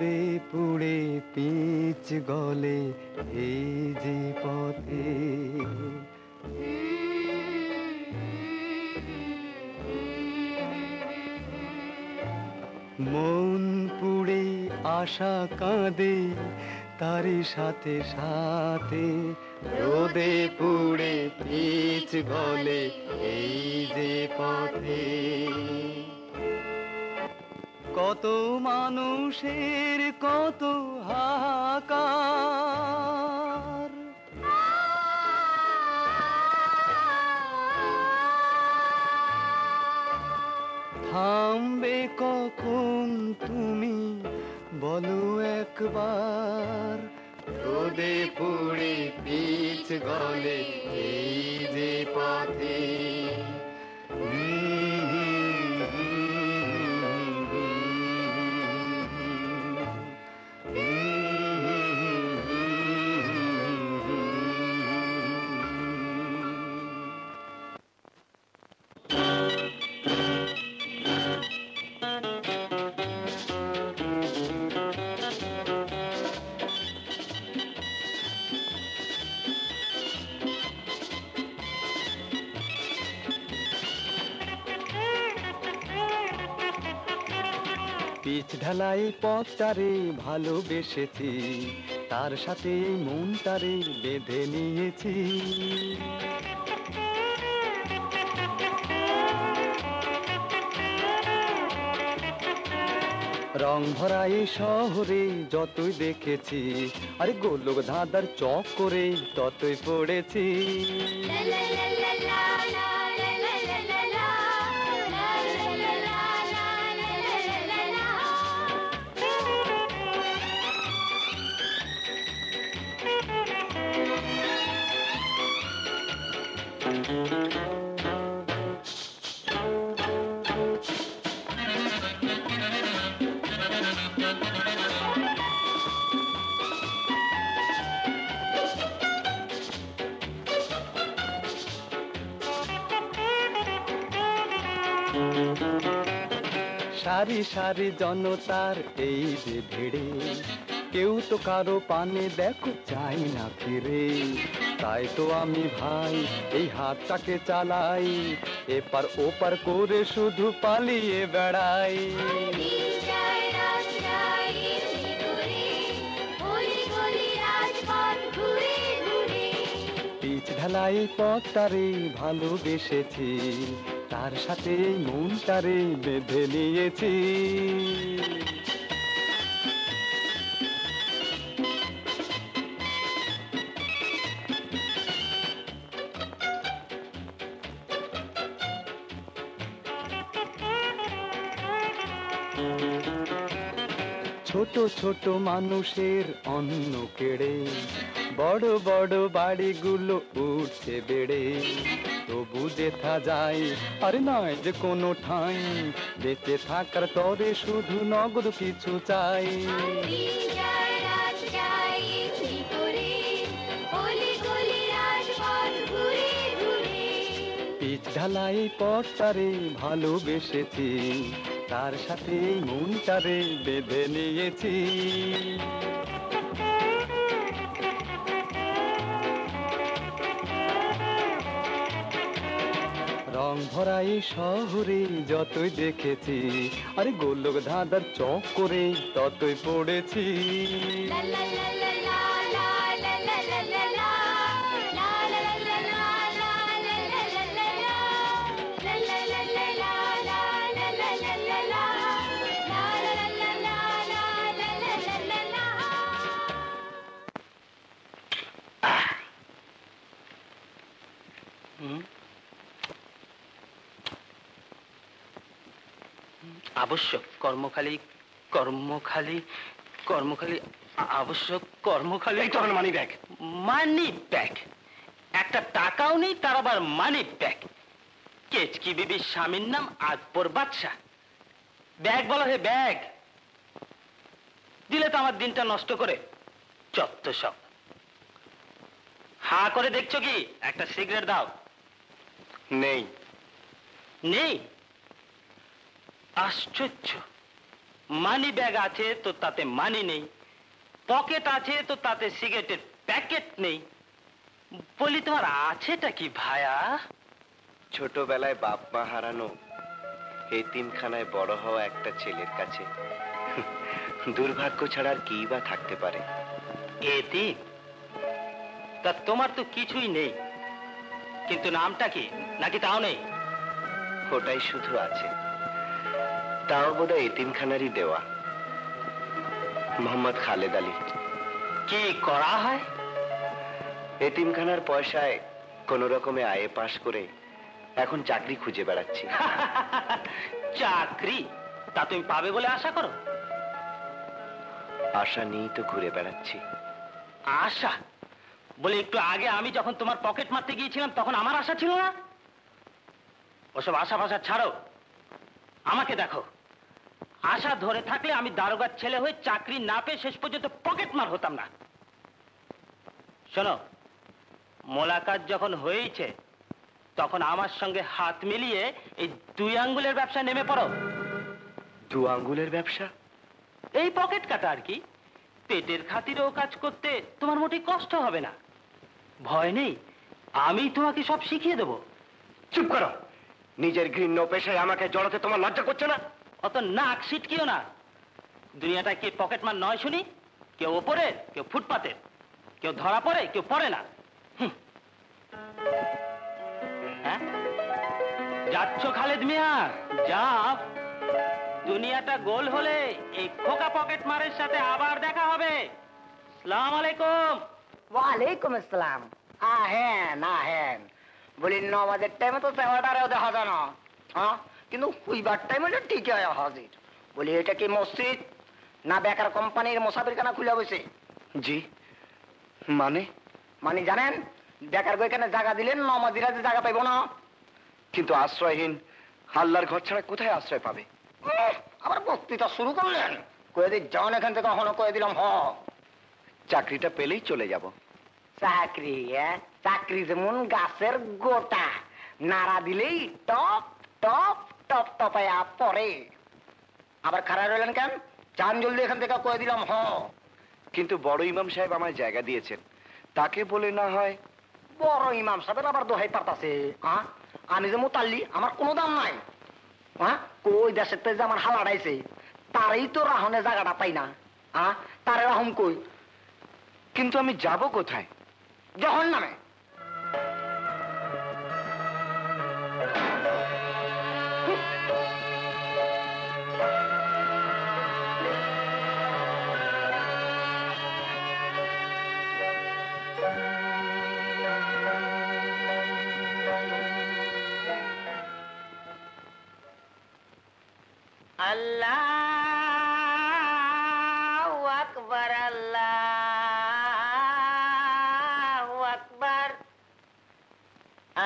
রোদে পুড়ে পিচ গলে এই যে পথে, মন পুড়ে আশা কাঁদে তারি সাথে সাথে, রোদে পুড়ে পিচ গলে এই যে পথে। কত মানুষের কত হাহাকার, থামবে কখন তুমি বলো একবার, রোদে পুড়ে পিচ গলে এই যে পথে। পিচ ঢালাই পথটারে ভালোবেসেছি, তার সাথে মনটারে বেঁধে নিয়েছি। রং ভরা এই শহরে যতই দেখেছি, আরে গোলক ধাঁধার চক করে ততই পড়েছি। সারি সারি জনতার এই যে ভিড়ে, কেউ তো কারো পানে দেখো চাই না ফিরে। তাই তো আমি ভাই এই হাতটাকে চালাই, এপার ওপার করে শুধু পালিয়ে বেড়াই। পিচ ঢালাই পথটারে ভালোবেসেছি, তার সাথে মনটারে বেঁধে নিয়েছি। ছোট ছোট মানুষের অন্ন কেড়ে বড় বড় বাড়িগুলো উঠছে বেড়ে, তবু যেথা যায় আর নয় যে কোনো ঠাঁই, বেঁচে থাকার তরে শুধু নগদ কিছু চাই। পিচ ঢালাই পথটারে ভালোবেসেছি, তার সাথে মনটারে বেঁধে নিয়েছি। রং ভরা এই শহরে যতই দেখেছি, আরে গোলক ধাঁধার চক করে ততই পড়েছি। আবশ্যক কর্মখালি কর্মখালি কর্মখালি আবশ্যক কর্মখালি। মানি ব্যাগ, মানি ব্যাগ, একটা টাকাও নেই, তার আবার মানি ব্যাগ। কেচকি বিবির স্বামীর নাম আকবর বাদশা, ব্যাগ বলা হে ব্যাগ, দিলে তো আমার দিনটা নষ্ট করে। যত সব হা করে দেখছো কি? একটা সিগারেট দাও। নেই। নেই? আশ্চর্য, মানি ব্যাগ আছে তো তাতে মানি নেই, পকেট আছে তো তাতে সিগারেটের প্যাকেট নেই। বলি তোমার আছেটা কি ভায়া? ছোটবেলায় বাপ মা হারানো, এতিমখানায় বড় হওয়া একটা ছেলের কাছে দুর্ভাগ্য ছাড়া আর কি বা থাকতে পারে? এতিম? তা তোমার তো কিছুই নেই, কিন্তু নামটা কি? নাকি তাও নেই? ওটাই শুধু আছে, তাও বোধহয় এতিমখানারই দেওয়া। মোহাম্মদ খালেদ আলী। কি করা হয়? এতিমখানার পয়সায় কোন রকমে আয়ে পাশ করে এখন চাকরি খুঁজে বেড়াচ্ছি। চাকরি? তা তুমি পাবে বলে আশা করো? আশা নিয়েই তো ঘুরে বেড়াচ্ছি। আশা? বলে একটু আগে আমি যখন তোমার পকেট মারতে গিয়েছিলাম তখন আমার আশা ছিল না? ওসব আশা ফাশা ছাড়ো, আমাকে দেখো। আশা ধরে থাকলে আমি দারোগার ছেলে হয়ে চাকরি না পেয়ে শেষ পর্যন্ত পকেট মার হতাম না। শোনো, মোলাকাত যখন হয়েছে তখন আমার সঙ্গে হাত মিলিয়ে এই 2 আঙ্গুলের ব্যবসা নেমে পড়ো। 2 আঙ্গুলের ব্যবসা? এই পকেট কাটা আর কি। পেটের খাতিরেও কাজ করতে তোমার মোটেই কষ্ট হবে না। ভয় নেই, আমি তোমাকে সব শিখিয়ে দেবো। চুপ করো। নিজের ঘৃণ্য পেশায় আমাকে জড়াতে তোমার লজ্জা করছে না? অত নাক সিটকিও না। দুনিয়াটা কে পকেট মার নয় শুনি? কেউ ওপরের, কেউ ফুটপাতের, কেউ ধরা পড়ে, কেউ পড়ে না। হ্যাঁ, যাচ্ছ খালেদ মিয়া? যাও। দুনিয়াটা গোল হলে এই খোকা পকেট মারের সাথে আবার দেখা হবে। আসসালামু আলাইকুম। ওয়ালাইকুম আসসালাম। আহেন আহেন। বলি নামাজের টাইমে তো সেবাটারেও দেখা যায় না, হ্যাঁ, কিন্তু হুইবার টাইমে ঠিকই হয় হাজির। বলি এটা কি মসজিদ না বেকার কোম্পানির মুসাফিরখানা খুলে বসে? জি, মানে? মানে জানেন, বেকার এখানে জায়গা দিলেন নামাজিরা যে জায়গা পাইব না। কিন্তু আশ্রয়হীন আল্লাহর ঘর ছাড়া কোথায় আশ্রয় পাবে? আবার বক্তৃতা শুরু করলেন। কয়ে দিই যান এখান থেকে, কখনো কয়ে দিলাম চাকরিটা পেলেই চলে যাব। চাকরি? চাকরি যেমন গাছের গোটা, নাড়া দিলেই টপ টপ টপ টপায়া পরে। আবার খাড়া রইলেন কেন? চান জলদি এখান থেকে, কয়ে দিলাম কিন্তু বড় ইমাম সাহেব আমায় জায়গা দিয়েছেন, তাকে বলে না হয়। বড় ইমাম সাহেবের আবার দোহাই পারতাছে? আমি যে মোতাল্লি, আমার কোনো দাম নাই। কই দেশের যে আমার হাল আড়াইছে, তারই তো রাহনে জায়গাটা পাই না। তারে রাহম কই? কিন্তু আমি যাব কোথায়? জাহান্নামে। আল্লাহু আকবার, আল্লাহু আকবার,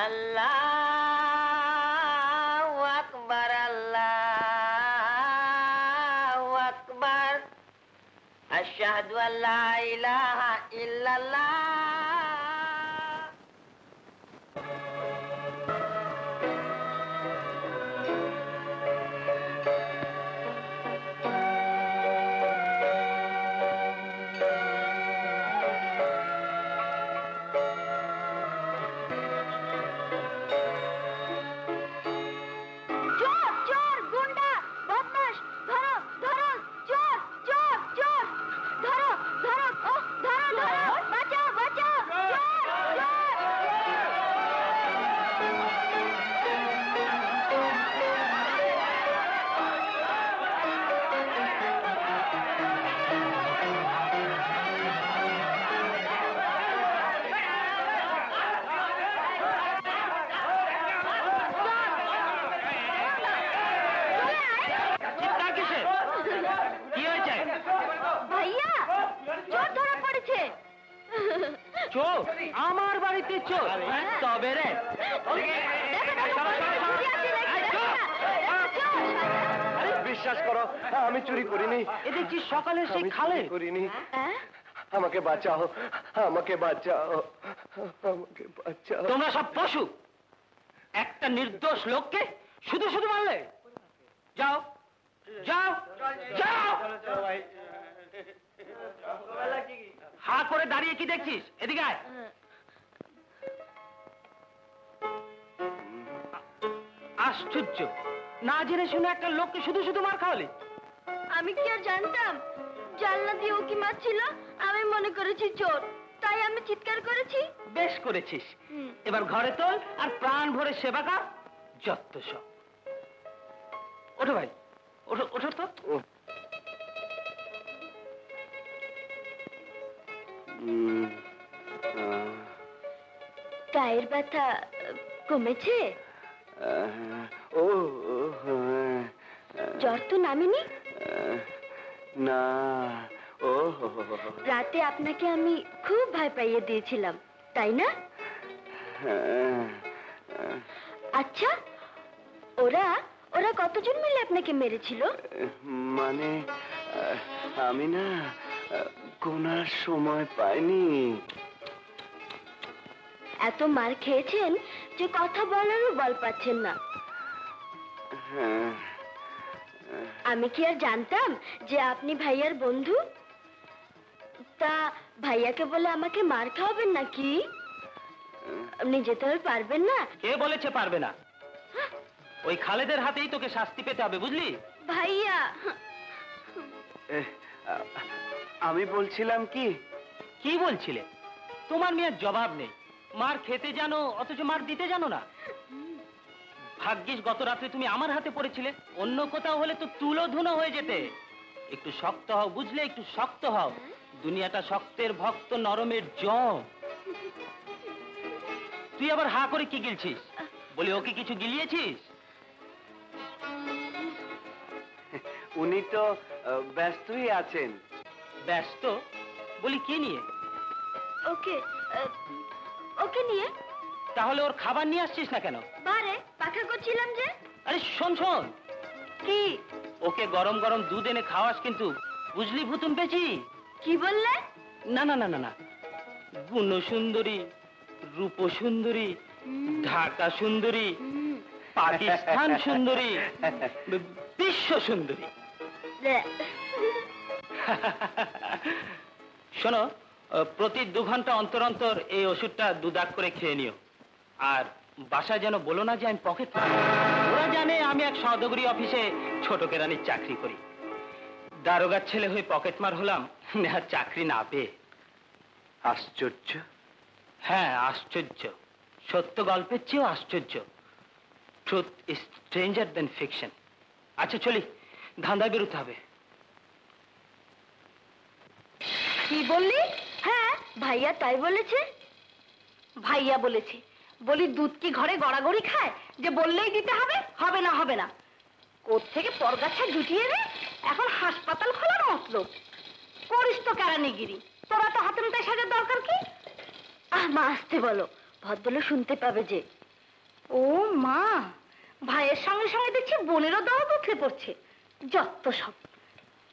আল্লাহু আকবার, আল্লাহু আকবার, আশহাদু আল্লা ইলাহা ইল্লাল্লাহ। চোর? আমার বাড়িতে চোর? তবে রে, বিশ্বাস করো, আমি চুরি করিনি। এ দেখছি সকালে সেই খালে করিনি। আমাকে বাঁচাও, আমাকে বাঁচাও, আমাকে বাঁচাও। তোমরা সব পশু। একটা নির্দোষ লোককে শুধু শুধু মারলে? যাও যাও যাও। করে দাঁড়িয়ে কি দেখছিস? এদিকে আয়। আশ্চর্য, না জেনে শুনে একটা লোককে শুধু শুধু মার খাওয়ালি। আমি কি আর জানতাম জানলা দিয়ে ও কি মারছিল? আমি মনে করেছি চোর, তাই আমি চিৎকার করেছি। বেশ করেছিস। এবার ঘরে তোল আর প্রাণ ভরে সেবা কর। যত সব। ওঠো ভাই, ওঠো ওঠো তো। গায়ের ব্যথা কমেছে? ও জ্বর তো নামেনি? না। ও রাতে আপনাকে আমি খুব ভয় পাইয়ে দিয়েছিলাম, তাই না? আচ্ছা, ওরা ওরা কতজন মিলে আপনাকে মেরেছিল? মানে আমি না গোনার সময় পাইনি। এত মার খেয়েছেন যে কথা বলারও বল পাচ্ছেন না। আমি কি আর জানতাম যে আপনি ভাইয়ার বন্ধু? তা ভাইয়াকে বলে আমাকে মার খাওয়াবেন নাকি? আপনি যেতে আর পারবেন না? কে বলেছে পারবে না? ওই খালেদের হাতেই তোকে শাস্তি পেতে হবে, বুঝলি? ভাইয়া, আমি বলছিলাম কি? কি বলছিলে? তোমার মেয়ের জবাব নেই। মার খেতে জানো অথচ মার দিতে জানো না। ভাগ্যিস গত রাত্রে তুমি আমার হাতে পড়েছিলে, অন্য কোথাও হলে তো তুলো ধুনো হয়ে যেতে। একটু শক্ত হও, বুঝলে? একটু শক্ত হও। দুনিয়াটা শক্তের ভক্ত, নরমের জম। তুই আবার হা করে কি গিলছিস? বলি, ওকে কিছু গিলিয়েছিস? উনি তো ব্যস্তই আছেন। ব্যস্ত? বলি কি নিয়ে? ওকে ওকে নিয়ে। তাহলে ওর খাবার নিয়ে আসছিস না কেন? বারে পাখা করছিলাম যে। আরে শোন শোন, কি? ওকে গরম গরম দুধ এনে খাওয়াস কিন্তু, বুঝলি ভুতুম পেছি? কি বললে? না না না না না, গুণ সুন্দরী, রূপ সুন্দরী, ঢাকা সুন্দরী, পাকিস্তান সুন্দরী, বিশ্ব সুন্দরী। শোনো, প্রতি 2 ঘন্টা অন্তর অন্তর এই ওষুধটা 2 দাগ করে খেয়ে নিও। আর বাসায় যেন বলো না যে আমি পকেট মারি। ওরা জানে আমি এক সওদাগরি অফিসে ছোট কেরানির চাকরি করি। দারোগার ছেলে হয়ে পকেটমার হলাম, আর চাকরি না পেয়ে। আশ্চর্য। হ্যাঁ, আশ্চর্য। সত্য গল্পের চেয়েও আশ্চর্য। Truth is stranger then fiction. আচ্ছা চলি, ধান্দায় বেরোতে হবে। কি বললি? হ্যাঁ, ভাইয়া তাই বলেছে। ভাইয়া বলেছে? বলি দুধ কি ঘরে গড়াগড়ি খায় যে বললেই দিতে হবে? হবে না হবে না। কোত্থেকে পরগাছা জুটিয়ে রে এখন হাসপাতাল খোলার মতলব। করিস তো কেরানিগিরি। তোরা তো হাতে নাতে সাজার দরকার কি? মা আসতে বলো, ভদ্রলোক শুনতে পাবে যে। ও মা, ভাইয়ের সঙ্গে সঙ্গে দেখছি বোনেরও দম উঠে পড়ছে। যত সব।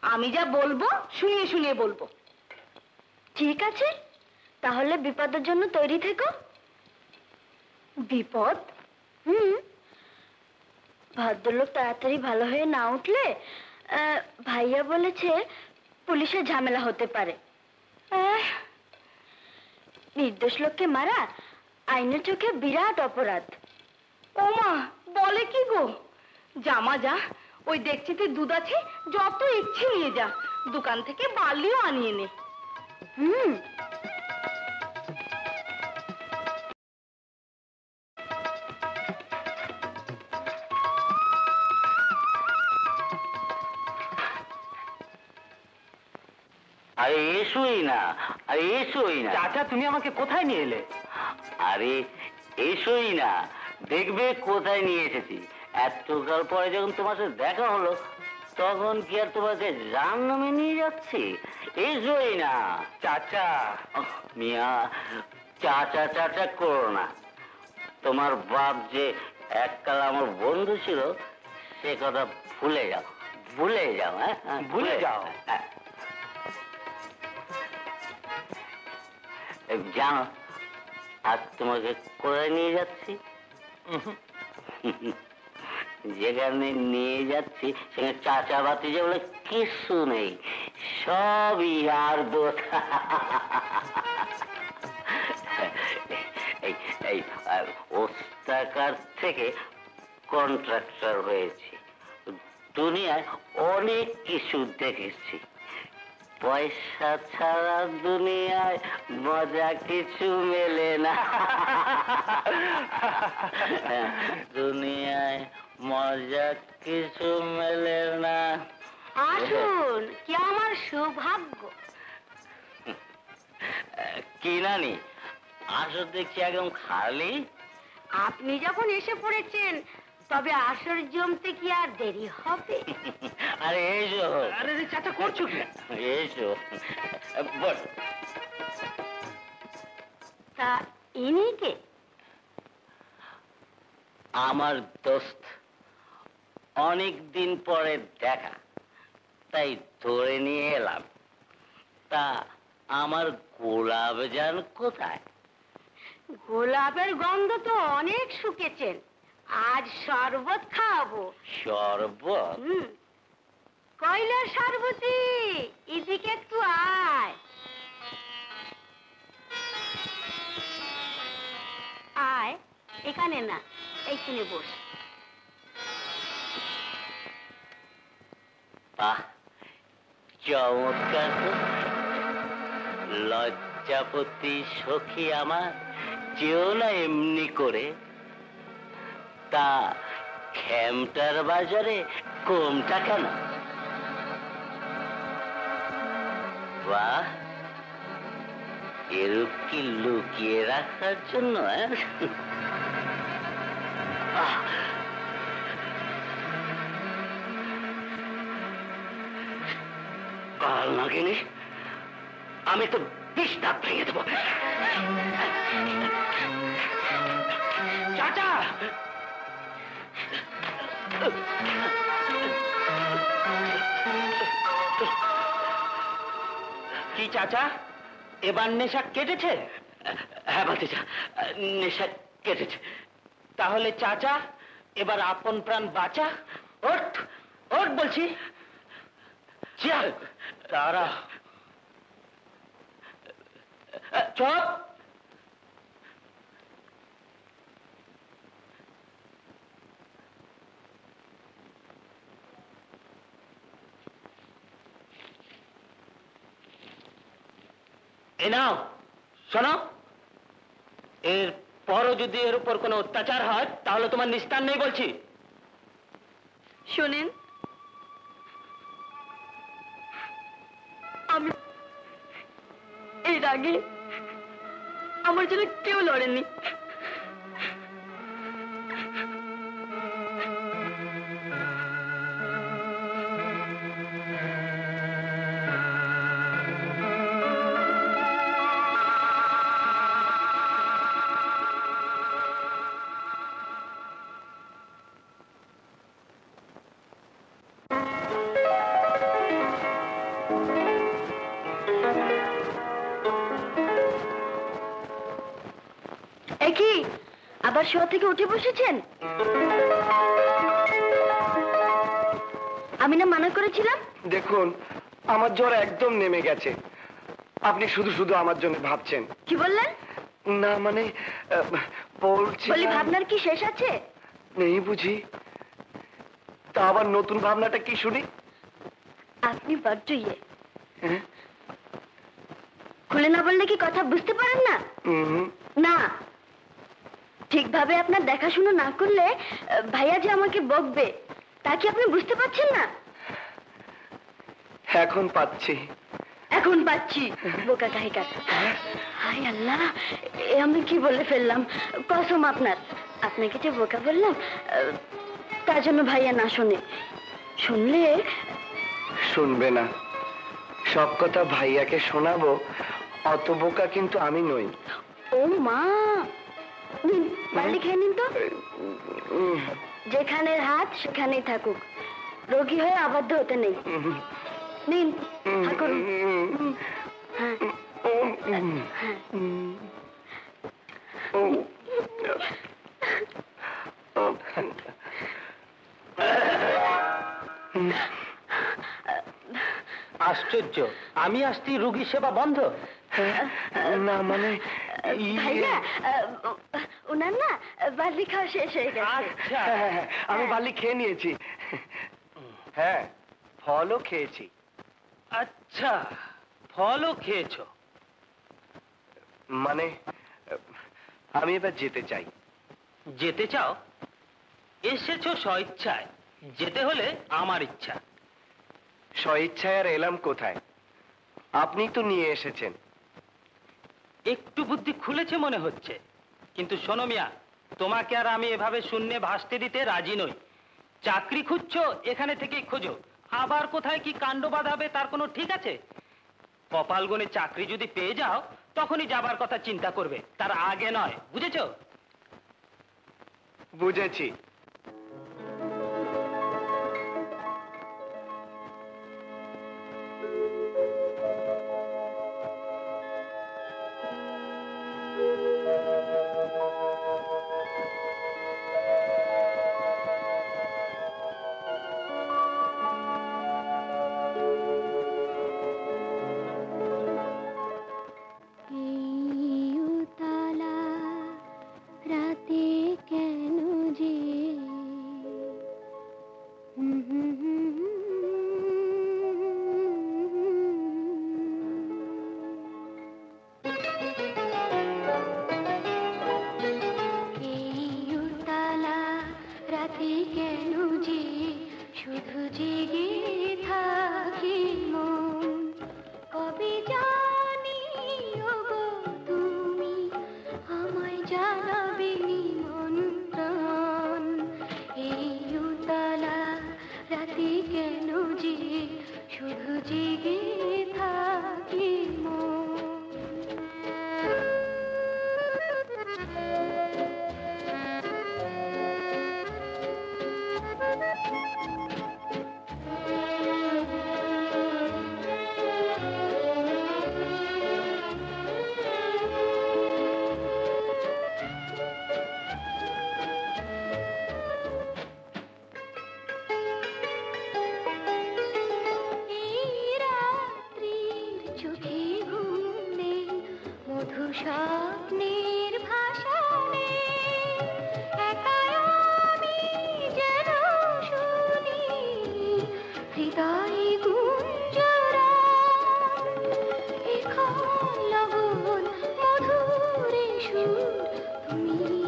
আমি যা বলবো শুনিয়ে শুনিয়ে বলবো। ঠিক আছে, তাহলে বিপদের জন্য তৈরি থেকো। বিপদ? ভদ্রলোক তাড়াতাড়ি ভালো হয়ে না উঠলে ভাইয়া বলেছে পুলিশের ঝামেলা হতে পারে। নির্দোষ লোককে মারা আইনের চোখে বিরাট অপরাধ। ও মা, বলে কি গো? জামা যা, ওই দেখছিতে দুধ আছে, যত ইচ্ছে নিয়ে যা। দোকান থেকে বালিও আনিয়ে নে। আরে এসোই না, আরে এসোই না। চাচা, তুমি আমাকে কোথায় নিয়ে এলে? আরে এসোই না, দেখবে কোথায় নিয়ে এসেছি। এতকাল পরে যখন তোমার সাথে দেখা হলো, তখন কি আর তোমাকে জাহান্নামে নিয়ে যাচ্ছি? এসোই না। চাচা। মিয়া, চাচা চাচা করো না। তোমার বাপ যে এককাল আমার বন্ধু ছিল, সে কথা ভুলে যাও, ভুলে যাও। হ্যাঁ, ভুলে যাও? হ্যাঁ। জানো আজ তোমাকে কোথায় নিয়ে যাচ্ছি? যেখানে নিয়ে যাচ্ছি সেখানে চাচা বাতিজা বলে কিছু নেই, সবই আর দোষ। এই ওস্তাকার থেকে কন্ট্রাক্টর হয়েছি, দুনিয়ায় অনেক কিছু দেখেছি। পয়সা ছাড়া দুনিয়ায় মজা কিছু মেলে না। দুনিয়ায় মজা কিছু মেলে না। আসুন, কি আমার সৌভাগ্য। কি নানি, আসর দেখছি একদম খালি। আপনি যখন এসে পড়েছেন তবে আসর জমতে কি আর দেরি হবে? আরে এসো। আরে চাচা করছো কি? এসো বল। তা ইনি কে? আমার দোস্ত, অনেক দিন পরে দেখা, তাই ধরে নিয়ে এলাম। তা আমার গোলাপ জান কোথায়? গোলাপের গন্ধ তো অনেক শুকেছেন, আজ শরবত খাওয়াবো। শরবত? কইলার শরবতি, এদিকে একটু আয়। আয়, এখানে না, এইখানে বস। বাহ, চমৎকার তো। লজ্জাপতি সখী আমার, যেও না এমনি করে। তা খেমটার বাজারে কমটা কেন? বাহ, এরূপ কি লুকিয়ে রাখার জন্য? কাল নাগিনী, আমি তো বিস্তার ভেঙে দেবো। চাচা, কি চাচা, এবার নেশা কেটেছে? হ্যাঁ ভাতিজা, নেশা কেটেছে। তাহলে চাচা এবার আপন প্রাণ বাঁচা। ওঠ, ওঠ বলছি। চল তারা। চপ। এ নাও, শোনো, এর পরও যদি এর উপর কোনো অত্যাচার হয় তাহলে তোমার নিস্তার নেই বলছি। শোনেন, আমি এর আগে আমার জন্য কেউ লড়েনি। কি আবার শোয়া থেকে উঠে বসেছেন? আমি না মানা করেছিলাম? দেখুন, আমার জ্বর একদম নেমে গেছে। আপনি শুধু শুধু আমার জন্য ভাবছেন। কি বললেন? না মানে বলছি, বলি ভাবনার কি শেষ আছে? নেই বুঝি? তা আবার নতুন ভাবনাটা কি শুনি? আপনি বড্ড ইয়ে। হ্যাঁ? খুলে না বললে কি কথা বুঝতে পারেন না? না, ঠিকভাবে আপনার দেখাশোনা না করলে ভাইয়া যে আমাকে বকবে তা কি আপনি বুঝতে পারছেন না? এখন পাচ্ছি। এখন পাচ্ছি। বোকা কাহিকা। হায় আল্লাহ, এ আমি কি বলে ফেললাম? কসম আপনার, আপনাকে যে বোকা বললাম তার জন্য ভাইয়া না শোনে। শুনলে? শুনবে না। সব কথা ভাইয়াকে শোনাবো, অত বোকা কিন্তু আমি নই। ও মা, নিন বাড়ি খেয়ে নিন তো। যেখানে হাত সেখানেই থাকুক, রোগী হয়ে আবদ্ধ হতে নেই। নিন, ঠাকুর। হ্যাঁ আশ্চর্য, আমি আসছি রুগী সেবা বন্ধ? না মানে ভাইয়া ওনার না বার্লি খাওয়া শেষ হয়ে গেছে। আচ্ছা, আমি বালি খেয়ে নিয়েছি। হ্যাঁ, ফলও খেয়েছি। আচ্ছা, ফলও খেয়েছো? মানে আমি এবার যেতে চাই। যেতে চাও? এসেছো স্বইচ্ছায়, যেতে হলে আমার ইচ্ছা। স্বইচ্ছায় আর এলাম কোথায়? আপনি তো নিয়ে এসেছেন। একটু বুদ্ধি খুলেছে মনে হচ্ছে, কিন্তু শোনো মিয়া, তোমাকে আর আমি এভাবে শূন্যে ভাসতে দিতে রাজি নই। চাকরি খুঁজছো, এখানে থেকেই খোঁজো। আবার কোথায় কি কাণ্ড বাঁধাবে তার কোনো ঠিক আছে? কপাল গুনে চাকরি যদি পেয়ে যাও, তখনই যাবার কথা চিন্তা করবে, তার আগে নয়। বুঝেছো? বুঝেছি। রাতে কেন যে রাতে কেন যে শুধু জেগে থাকে মন, কবে জানি ওগো তুমি আমায় জানাবে নিমন্ত্রণ। এই উতলা রাতে কেন যে শুধু জেগে থাকে মন। স্বপ্নের ভাষণে একাই আমি যেন শুনি হৃদয় গুঞ্জরণ। এখন লগন মধুরে সুর তুমি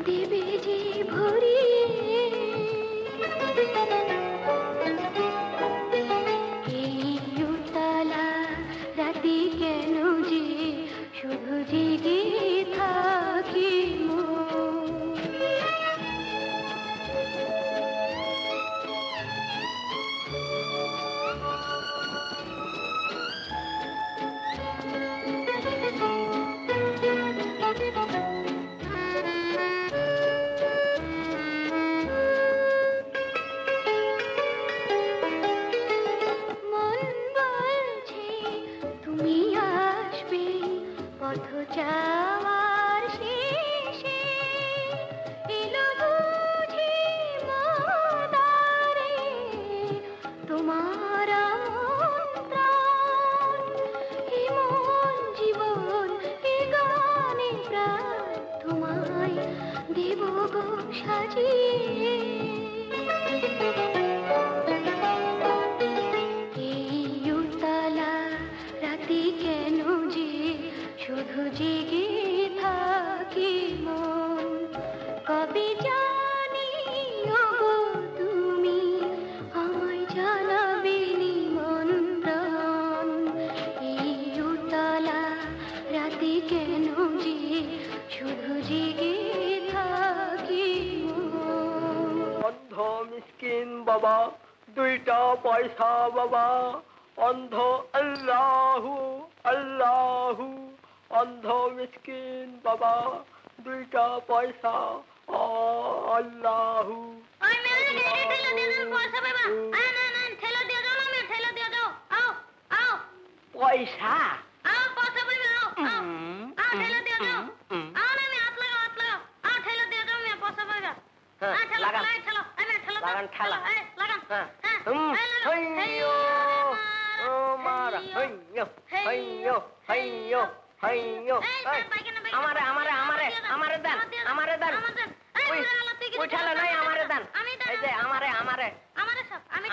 দেবে যে ভরিয়ে। এই উতলা রাতে কেন যে শুধু জেগে থাকি যাওয়ার শেষে এলো বুঝি মদারে তোমার আমন্ত্রণ। এমন জীবন এ গানে প্রাণ তোমায় দেব গো সাজিয়ে। এই উতলা রাতে কেন যে শুধু জেগে থাকি মন, কবে জানি ওগো তুমি আমায় জানাবে নিমন্ত্রণ। এই উতলা রাতে কেন যে শুধু জেগে থাকি মন। অন্ধ মিসকিন বাবা, 2টা পয়সা বাবা। অন্ধ আল্লাহু আল্লাহু, অন্ধ মিসকিন বাবা, 2টা পয়সা আল্লাহু। পয়সা লাগান ঠেলা। হাইয়ো ও মারা হাইয়ো হাইয়ো হাইয়ো হাইয়ো আমারে আমারে আমারে আমারে দেন আমারে দেন ওই ঠেলা নাই আমারে দেন এই যে আমারে আমারে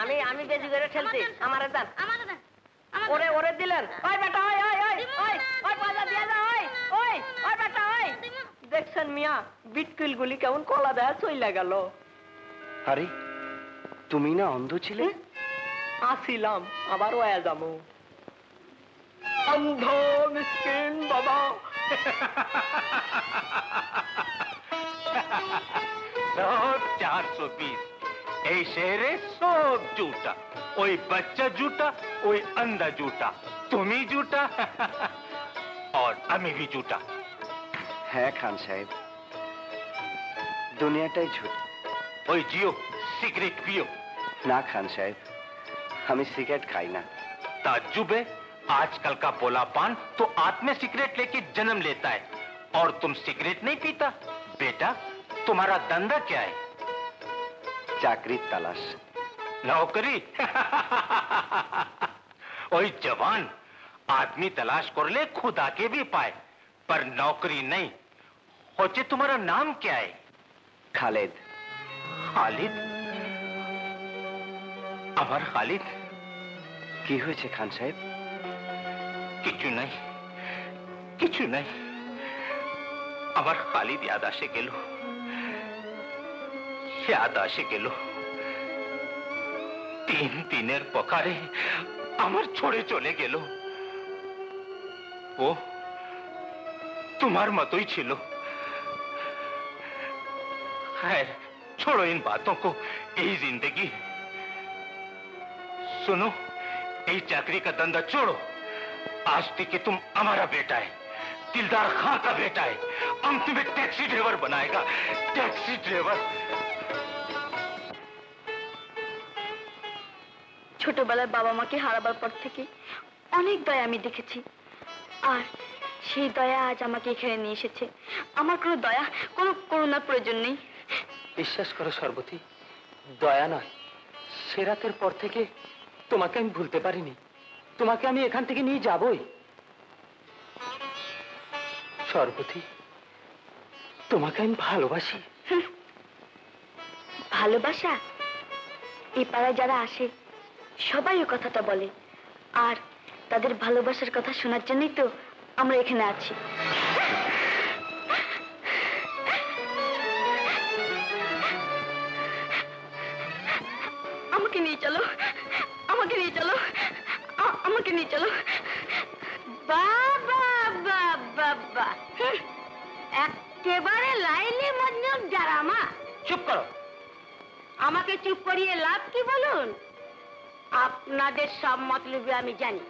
আমি আমি বেশি করে ঠেলছি আমারে দেন ওরে ওরে দিলেন ওই বেটা ওই ওই ওই ওই ওই পয়সা দিয়ে যা ওই ওই ওই বেটা ওই দেখছেন মিয়া বিটকুল গুলি কেমন কলা দেয়া চইলা গেল আরে তুমি না অন্ধ ছিলে? আসিলাম আবার ওয়া যামু অন্ধ মিসকিন বাবা সব 420 এই শহরে সব জুটা, ওই বাচ্চা জুটা, ওই अंधा জুটা, তুমি জুটা और আমি भी জুটা। হ্যাঁ খান সাহেব, দুনিয়াটাই ঝুট। ওই জিও সিগারেট পিও। না খান সাহেব, আমি সিগারেট খাই না। ताज्जुब है, आजकल का बोला पान तो आंत में सिगरेट लेके जन्म लेता है और तुम सिगरेट नहीं पीता। बेटा तुम्हारा धंधा क्या है? চাকরির তালাশ। नौकरी ओए जवान, आदमी तलाश कर ले खुदा के भी पाए, पर नौकरी नहीं। होचे तुम्हारा नाम क्या है? খালেদ। खालिद? আমার খালিদ? কি হয়েছে খান সাহেব? কিছু নাই, কিছু নাই। আমার খালিদ याद আসে গেল, याद আসে গেল। 3 দিনের পকারে আমার ছোড়ে চলে গেল। ও তোমার মতোই ছিল। खैर छोड़ो इन बातों को, यही जिंदगी। सुनो, यही चाकरी का धंधा छोड़ो। आज तक तुम हमारा बेटा है, दिलदार खां का बेटा है। हम तुम्हें टैक्सी ड्राइवर बनाएगा, टैक्सी ड्राइवर। ছোটবেলায় বাবা মাকে হারাবার পর থেকে অনেক দয়া আমি দেখেছি, আর সেই দয়া আজ আমাকে এখানে নিয়ে এসেছে। আমার কোনো দয়া, কোনো করুণার প্রয়োজন নেই। বিশ্বাস করো সর্বতী, দয়া নয়, সে রাতের পর থেকে তোমাকে আমি ভুলতে পারিনি। তোমাকে আমি এখান থেকে নিয়ে যাবই। সর্বতী, তোমাকে আমি ভালোবাসি। ভালোবাসা? এই পাড়ায় যারা আসে সবাই ও কথাটা বলে, আর তাদের ভালোবাসার কথা শোনার জন্যই তো আমরা এখানে আছি। আমাকে নিয়ে চলো, আমাকে নিয়ে চলো, আমাকে নিয়ে চলো। বাবা বাবা বাবা, একেবারে লাইলি মজনুর ড্রামা। চুপ করো। আমাকে চুপ করিয়ে লাভ কি বলুন? আপনাদের সব মতলবই আমি জানি।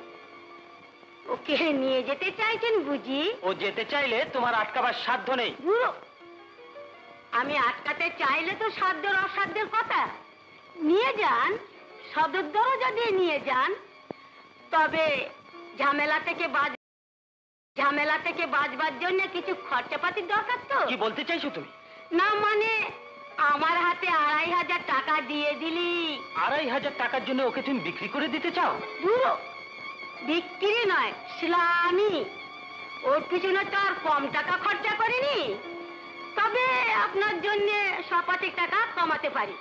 ওকে নিয়ে যেতে চাইছেন বুঝি? ও যেতে চাইলে তোমার আটকাবার সাধ্য নেই। ধুরো, আমি আটকাতে চাইলে তো সাধ্যের অসাধ্যের কথা। নিয়ে যান, সদর দরজা নিয়ে যান, তবে ঝামেলা থেকে বাঁচবার জন্য কিছু খরচাপাতির দরকার তো। কি বলতে চাইছো তুমি? না মানে আমার হাতে 2500 টাকা দিয়ে দিলি। 2500 টাকার জন্য ওকে তুমি বিক্রি করে দিতে চাও? ধুরো, বিক্রি নয়, ইসলামি। ওর পিছনে তো আর কম টাকা খরচা করিনি, তবে আপনার জন্য সপাতিক টাকা কমাতে পারি।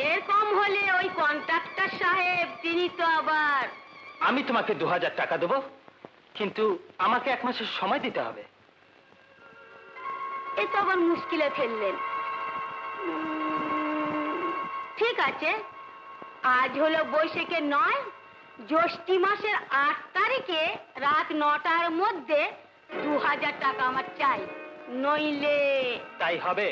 এর কম হলে ওই কন্ট্রাক্টর সাহেব তিনি তো আবার। আমি তোমাকে 2000 টাকা দেবো, কিন্তু আমাকে 1 মাসের সময় দিতে হবে। এ তো আবার মুশকিলে ফেললেন। ঠিক আছে, আজ হলো বৈশাখের 9, জ্যৈষ্ঠী মাসের 8 তারিখে রাত 9টার মধ্যে 2000 টাকা আমার চাই, নইলে। তাই হবে।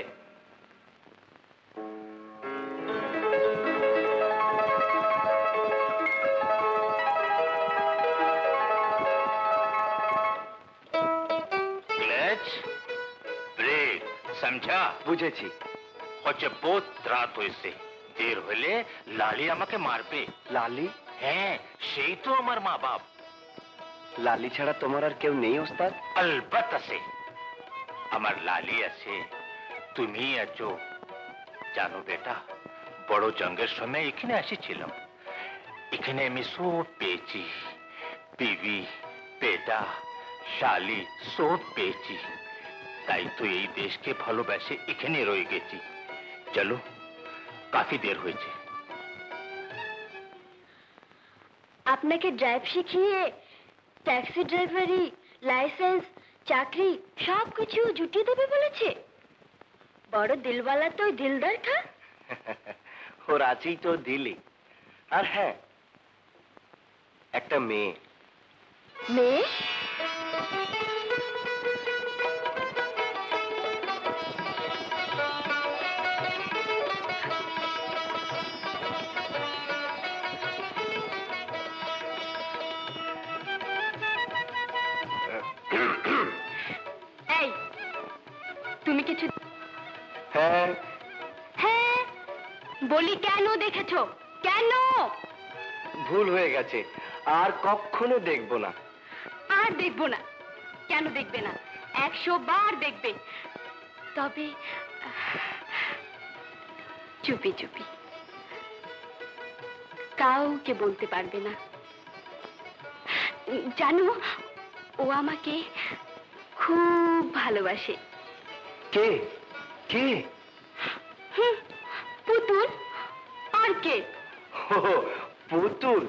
ক্লাচ ব্রেক, সমঝা? বুঝেছি। হচ্ছে বহুত রাত হয়েছে, দের হলে লালি আমাকে মারবে। লালি? হ্যাঁ, সেই তো আমার মা বাপ। লালি ছাড়া তোমার আর কেউ নেই ওস্তাদ? अलबत আছে, আমার লালি আছে, তুমি আছো। জানো বেটা, বড় জঙ্গের সময় এখানে এসেছিলাম। এখানে আমি সব পেয়েছি, বিবি, বেটা, শালি সব পেয়েছি। তাই তো এই দেশকে ভালোবেসে এখানে রয়ে গেছি। চলো, কাফি দের হয়েছে। আপনাকে ড্রাইভ শিখিয়ে ট্যাক্সি ড্রাইভারি, লাইসেন্স, চাকরি সবকিছু জুটিয়ে দেবে বলেছে। বড় দিলওয়ালা তো ওই দিলদার খা। ওর আছেই তো দিলি। আর হ্যাঁ, একটা মেয়ে। মেয়ে? এই, তুমি কিছু? হ্যাঁ হ্যাঁ বলি, কেন দেখেছো? কেন? ভুল হয়ে গেছে, আর কখনো দেখবো না। আর দেখবো না? কেন দেখবে না? 100 বার দেখবে। তবে চুপি চুপি, কাউকে বলতে পারবে না। জানো, ও আমাকে খুব ভালোবাসে। কে? কে? পুতুল। আর কে? ও, পুতুল।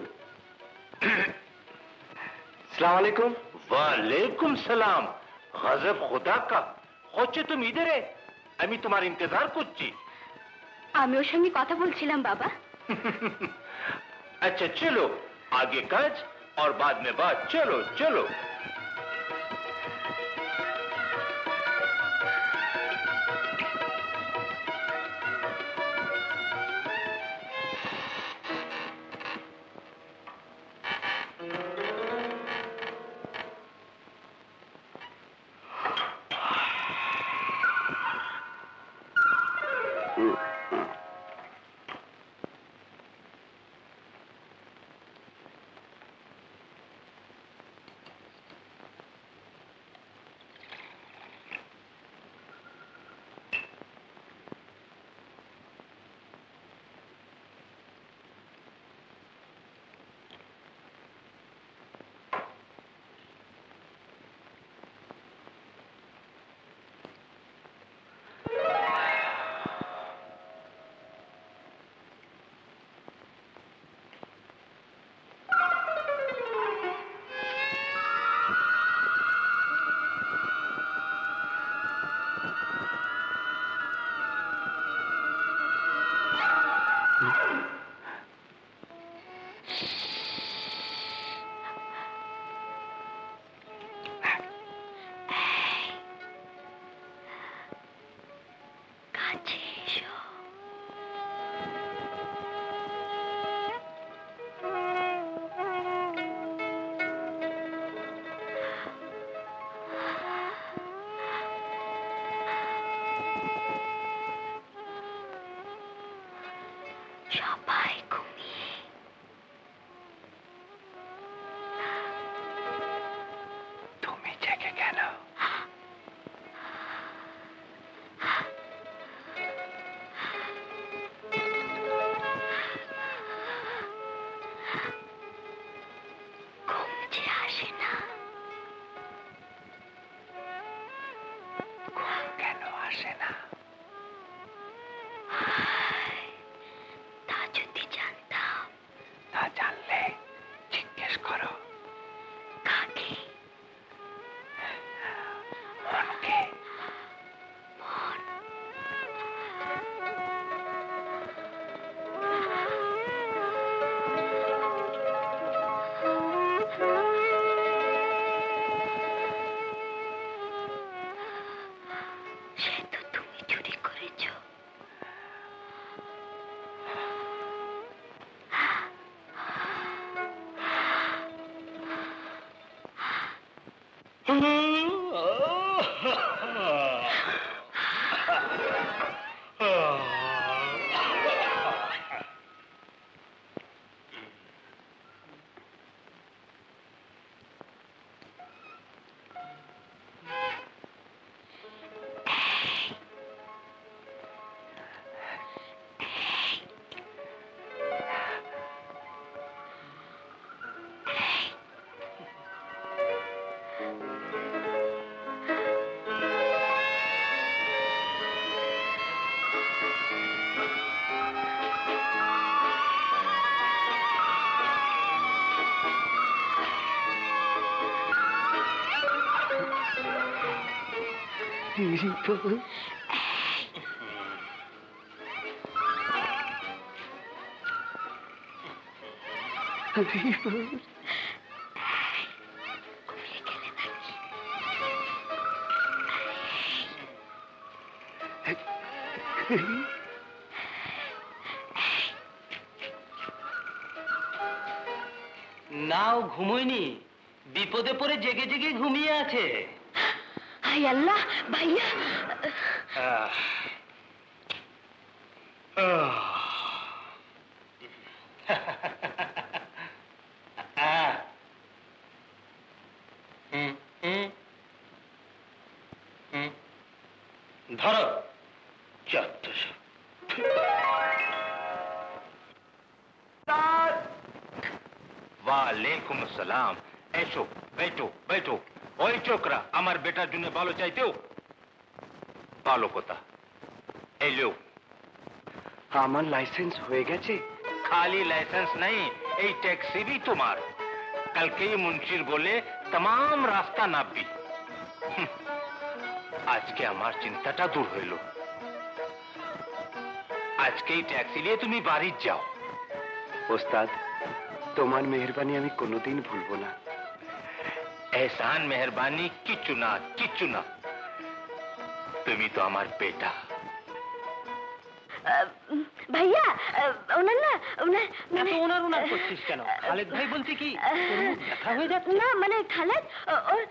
সালাম আলাইকুম। ওয়ালাইকুম সালাম। গজব খোদা কা, হচ্ছে তুমি ইধারে? আমি তোমার ইন্তজার করছি। আমি ওর সঙ্গে কথা বলছিলাম বাবা। अच्छा चलो, आगे काज और बाद में बात। चलो चलो। সবাই ঘুমিয়ে। তুমি জেগে কেন? ঘুম যে আসে না। ঘুম কেন আসে না? তা যদি জানতাম। না জানলে জিজ্ঞেস করো। কাকে? মনকে। মন। সে তো তুমি চুরি করেছো। নাও ঘুমোয়নি, বিপদে পড়ে জেগে জেগে ঘুমিয়ে আছে। হায় আল্লাহ, ভাইয়া ধরো যত সব। वालेकुम सलाम। एसो बैठो बैठो। ওই ছোকরা, আমার বেটার জন্য ভালো চাইতেও ভালো কথা। এই লো, আমার লাইসেন্স হয়ে গেছে? খালি লাইসেন্স নাই, এই ট্যাক্সি भी তোমার। কালকেই মুন্সির বলে तमाम রাস্তা নাববি। আজকে আমার চিন্তাটা দূর হইল। আজকেই ট্যাক্সি নিয়ে তুমি বাড়ি যাও। ওস্তাদ, তোমার মেহেরবানি আমি কোনোদিন ভুলবো না। এহসান মেহরবানি কিচ্ছু না, কিচ্ছু না। তুমি তো আমার বেটা। ভাইয়া ওনার না ওনার এত ওনার ওনার করছিস কেন? খালেদ ভাই বলতে কি তোর মুখ ব্যথা হয়ে যাচ্ছে? না মানে খালেদ ওর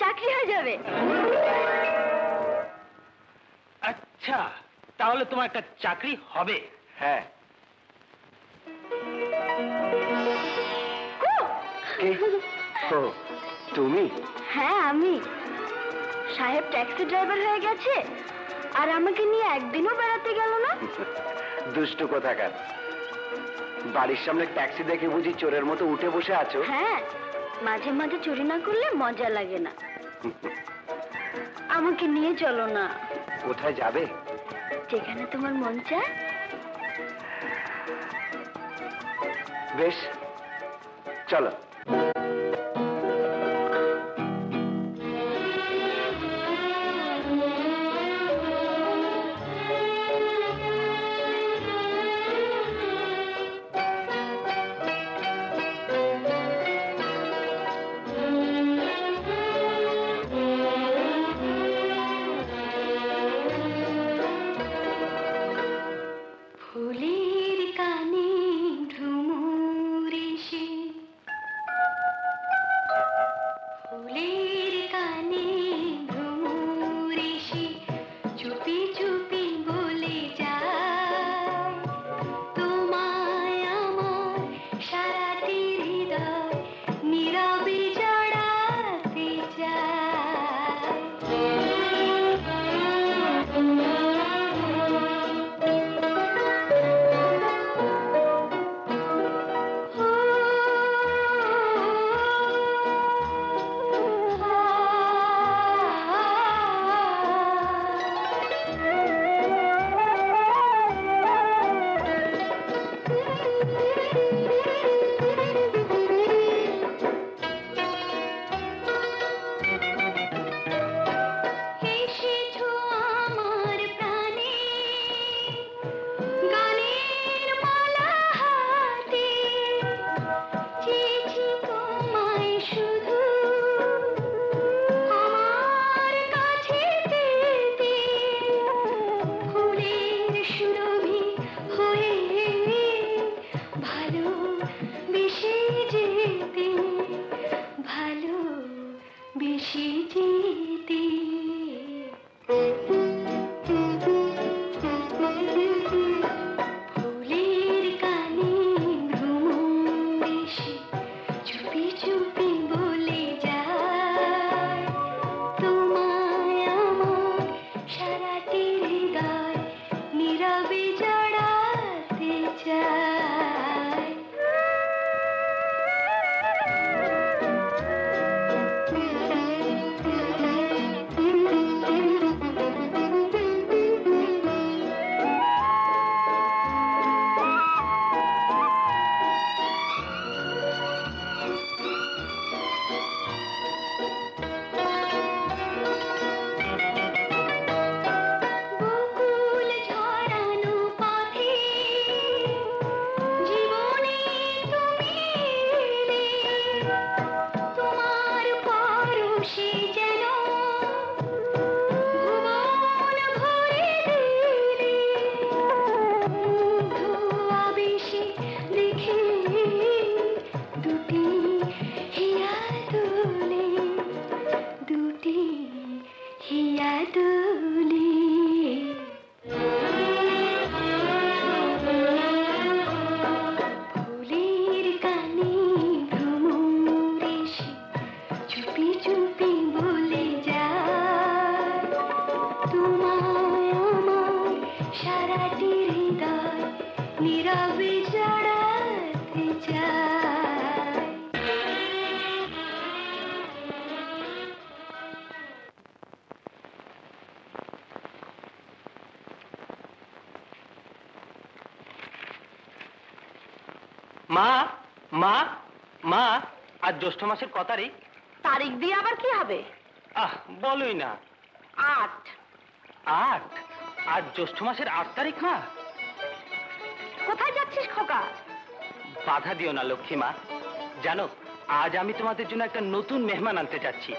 চাকরি হয়ে যাবে। আচ্ছা, তাহলে তোমার একটা চাকরি হবে? হ্যাঁ। ও, তুমি? হ্যাঁ আমি। সাহেব ট্যাক্সি ড্রাইভার হয়ে গেছে আর আমাকে নিয়ে একদিনও বেড়াতে গেল না। দুষ্টু কোথাকার। বাড়ির সামনে ট্যাক্সি দেখে বুঝি চোরের মতো উঠে বসে আছো? হ্যাঁ, মাঝে মাঝে চুরি না করলে মজা লাগে না। আমাকে নিয়ে চলো না। কোথায় যাবে? যেখানে তোমার মন চায়। বেশ, চলো। ফুলের কানে ঝুমুর এসে, ফুলের কানে ঝুমুর এসে চুপি চুপি বলে যায়, তোমায় আমার সারাটি হৃদয় নীরবে জড়াতে এসেছো আমার প্রাণে, গানের মালা হাতে, চেয়েছি তোমায় শুধু আমার কাছে পেতে, ফুলের সুরভি হয়ে ভালো বেশি যেতে, ভালো বেশি যেতে। ফুলের কানে ঘুম এসে চুপি চুপি বলে যায়, তোমায় আমার সারাটি হৃদয় নীরবে জড়াতে চায়। মা মা মা আজ জ্যৈষ্ঠ মাসের ক তারিখ? তারিখ দিয়ে আবার কি হবে? বলোই না। 8। 8? আজ জ্যৈষ্ঠ মাসের 8 তারিখ মা? কোথায় যাচ্ছিস খোকা? বাধা দিও না লক্ষ্মী মা। জানো, আজ আমি তোমাদের জন্য একটা নতুন মেহমান আনতে যাচ্ছি।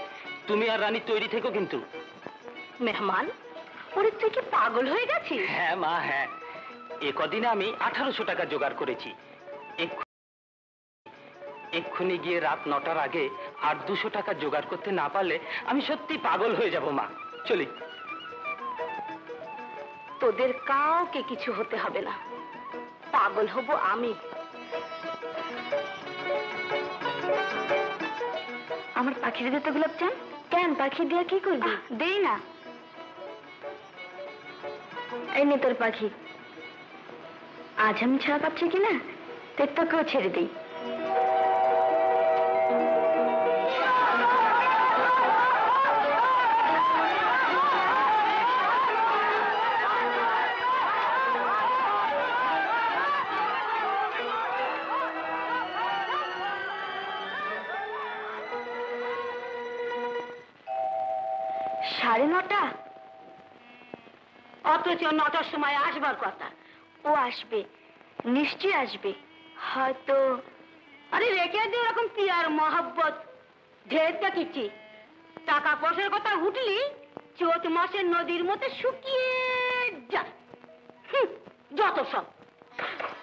তুমি আর রানী তৈরি থেকো কিন্তু। মেহমান? ওরে তুই কি পাগল হয়ে গেছিস? হ্যাঁ মা, হ্যাঁ। এ কদিনে আমি 1800 টাকা জোগাড় করেছি। এক্ষুনি গিয়ে রাত 9টার আগে আর 200 টাকা জোগাড় করতে না পারলে আমি সত্যি পাগল হয়ে যাব মা। চলি। তোদের কাউকে কিছু হতে হবে না, পাগল হব আমি। আমার পাখির দে তো গোলাপ চান। কেন, পাখি দিয়া কি করবি? দেই না। এই নে তোর পাখি। আজ আমি ছাড়া পাচ্ছি কিনা, তোকেও ছেড়ে দিই। সাড়ে 9টা? অথচ 9টার সময় আসবার কথা। ও আসবে, নিশ্চয়ই আসবে। হয়তো আরে রেখে দিয়ে ওরকম পিয়ার মহব্বত ঢের দেখেছি। টাকা পয়সার কথা উঠলি চৈত মাসের নদীর মতো শুকিয়ে যায়। যত সব।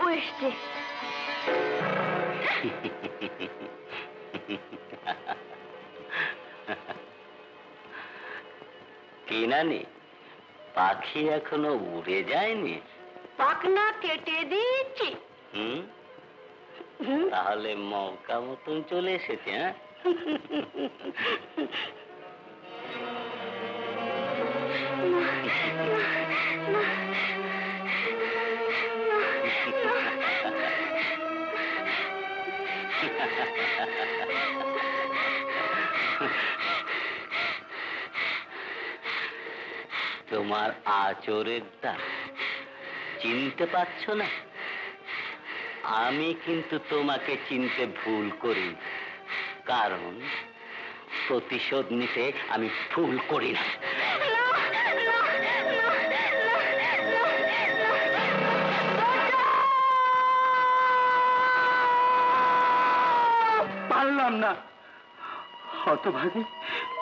ও এসছে। কি নানি, পাখি এখনো উড়ে যায়নি? পাখনা কেটে দিচ্ছি। তাহলে মৌকা মতন চলে এসেছে। হ্যাঁ, তোমার আচরের দাগ চিনতে পারছো না? আমি কিন্তু তোমাকে চিনতে ভুল করি, কারণ প্রতিশোধ নিতে আমি ভুল করি না। পারলাম না হতভাগী,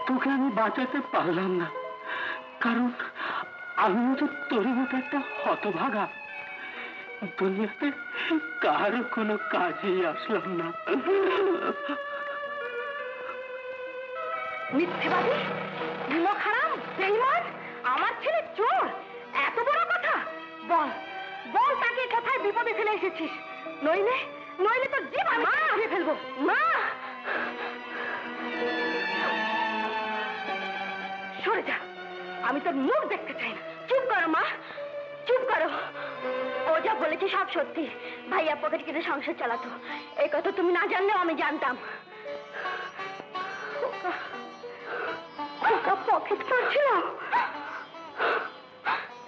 তোকে আমি বাঁচাতে পারলাম না, কারণ আমিও তো তোর মতো একটা হতভাগা। দুনিয়াতে কারো কোনো কাজেই আসলাম না। মিথ্যেবাদী, দিমাগ খারাপ, বেঈমান, আমার ছেলে চোর, এত বড় কথা? বল বল, তাকে কোথায় বিপদে ফেলে এসেছিস? নইলে নইলে তো জীবন মারিয়ে ফেলবো। মা, সরে যা, আমি তোর মুখ দেখতে চাই না। চুপ করো মা, চুপ করো। ও যা বলেছে সব সত্যি। ভাইয়া পকেট কেটে সংসার চালাতো, এই কথা তুমি না জানলেও আমি জানতাম। পকেট করছিল?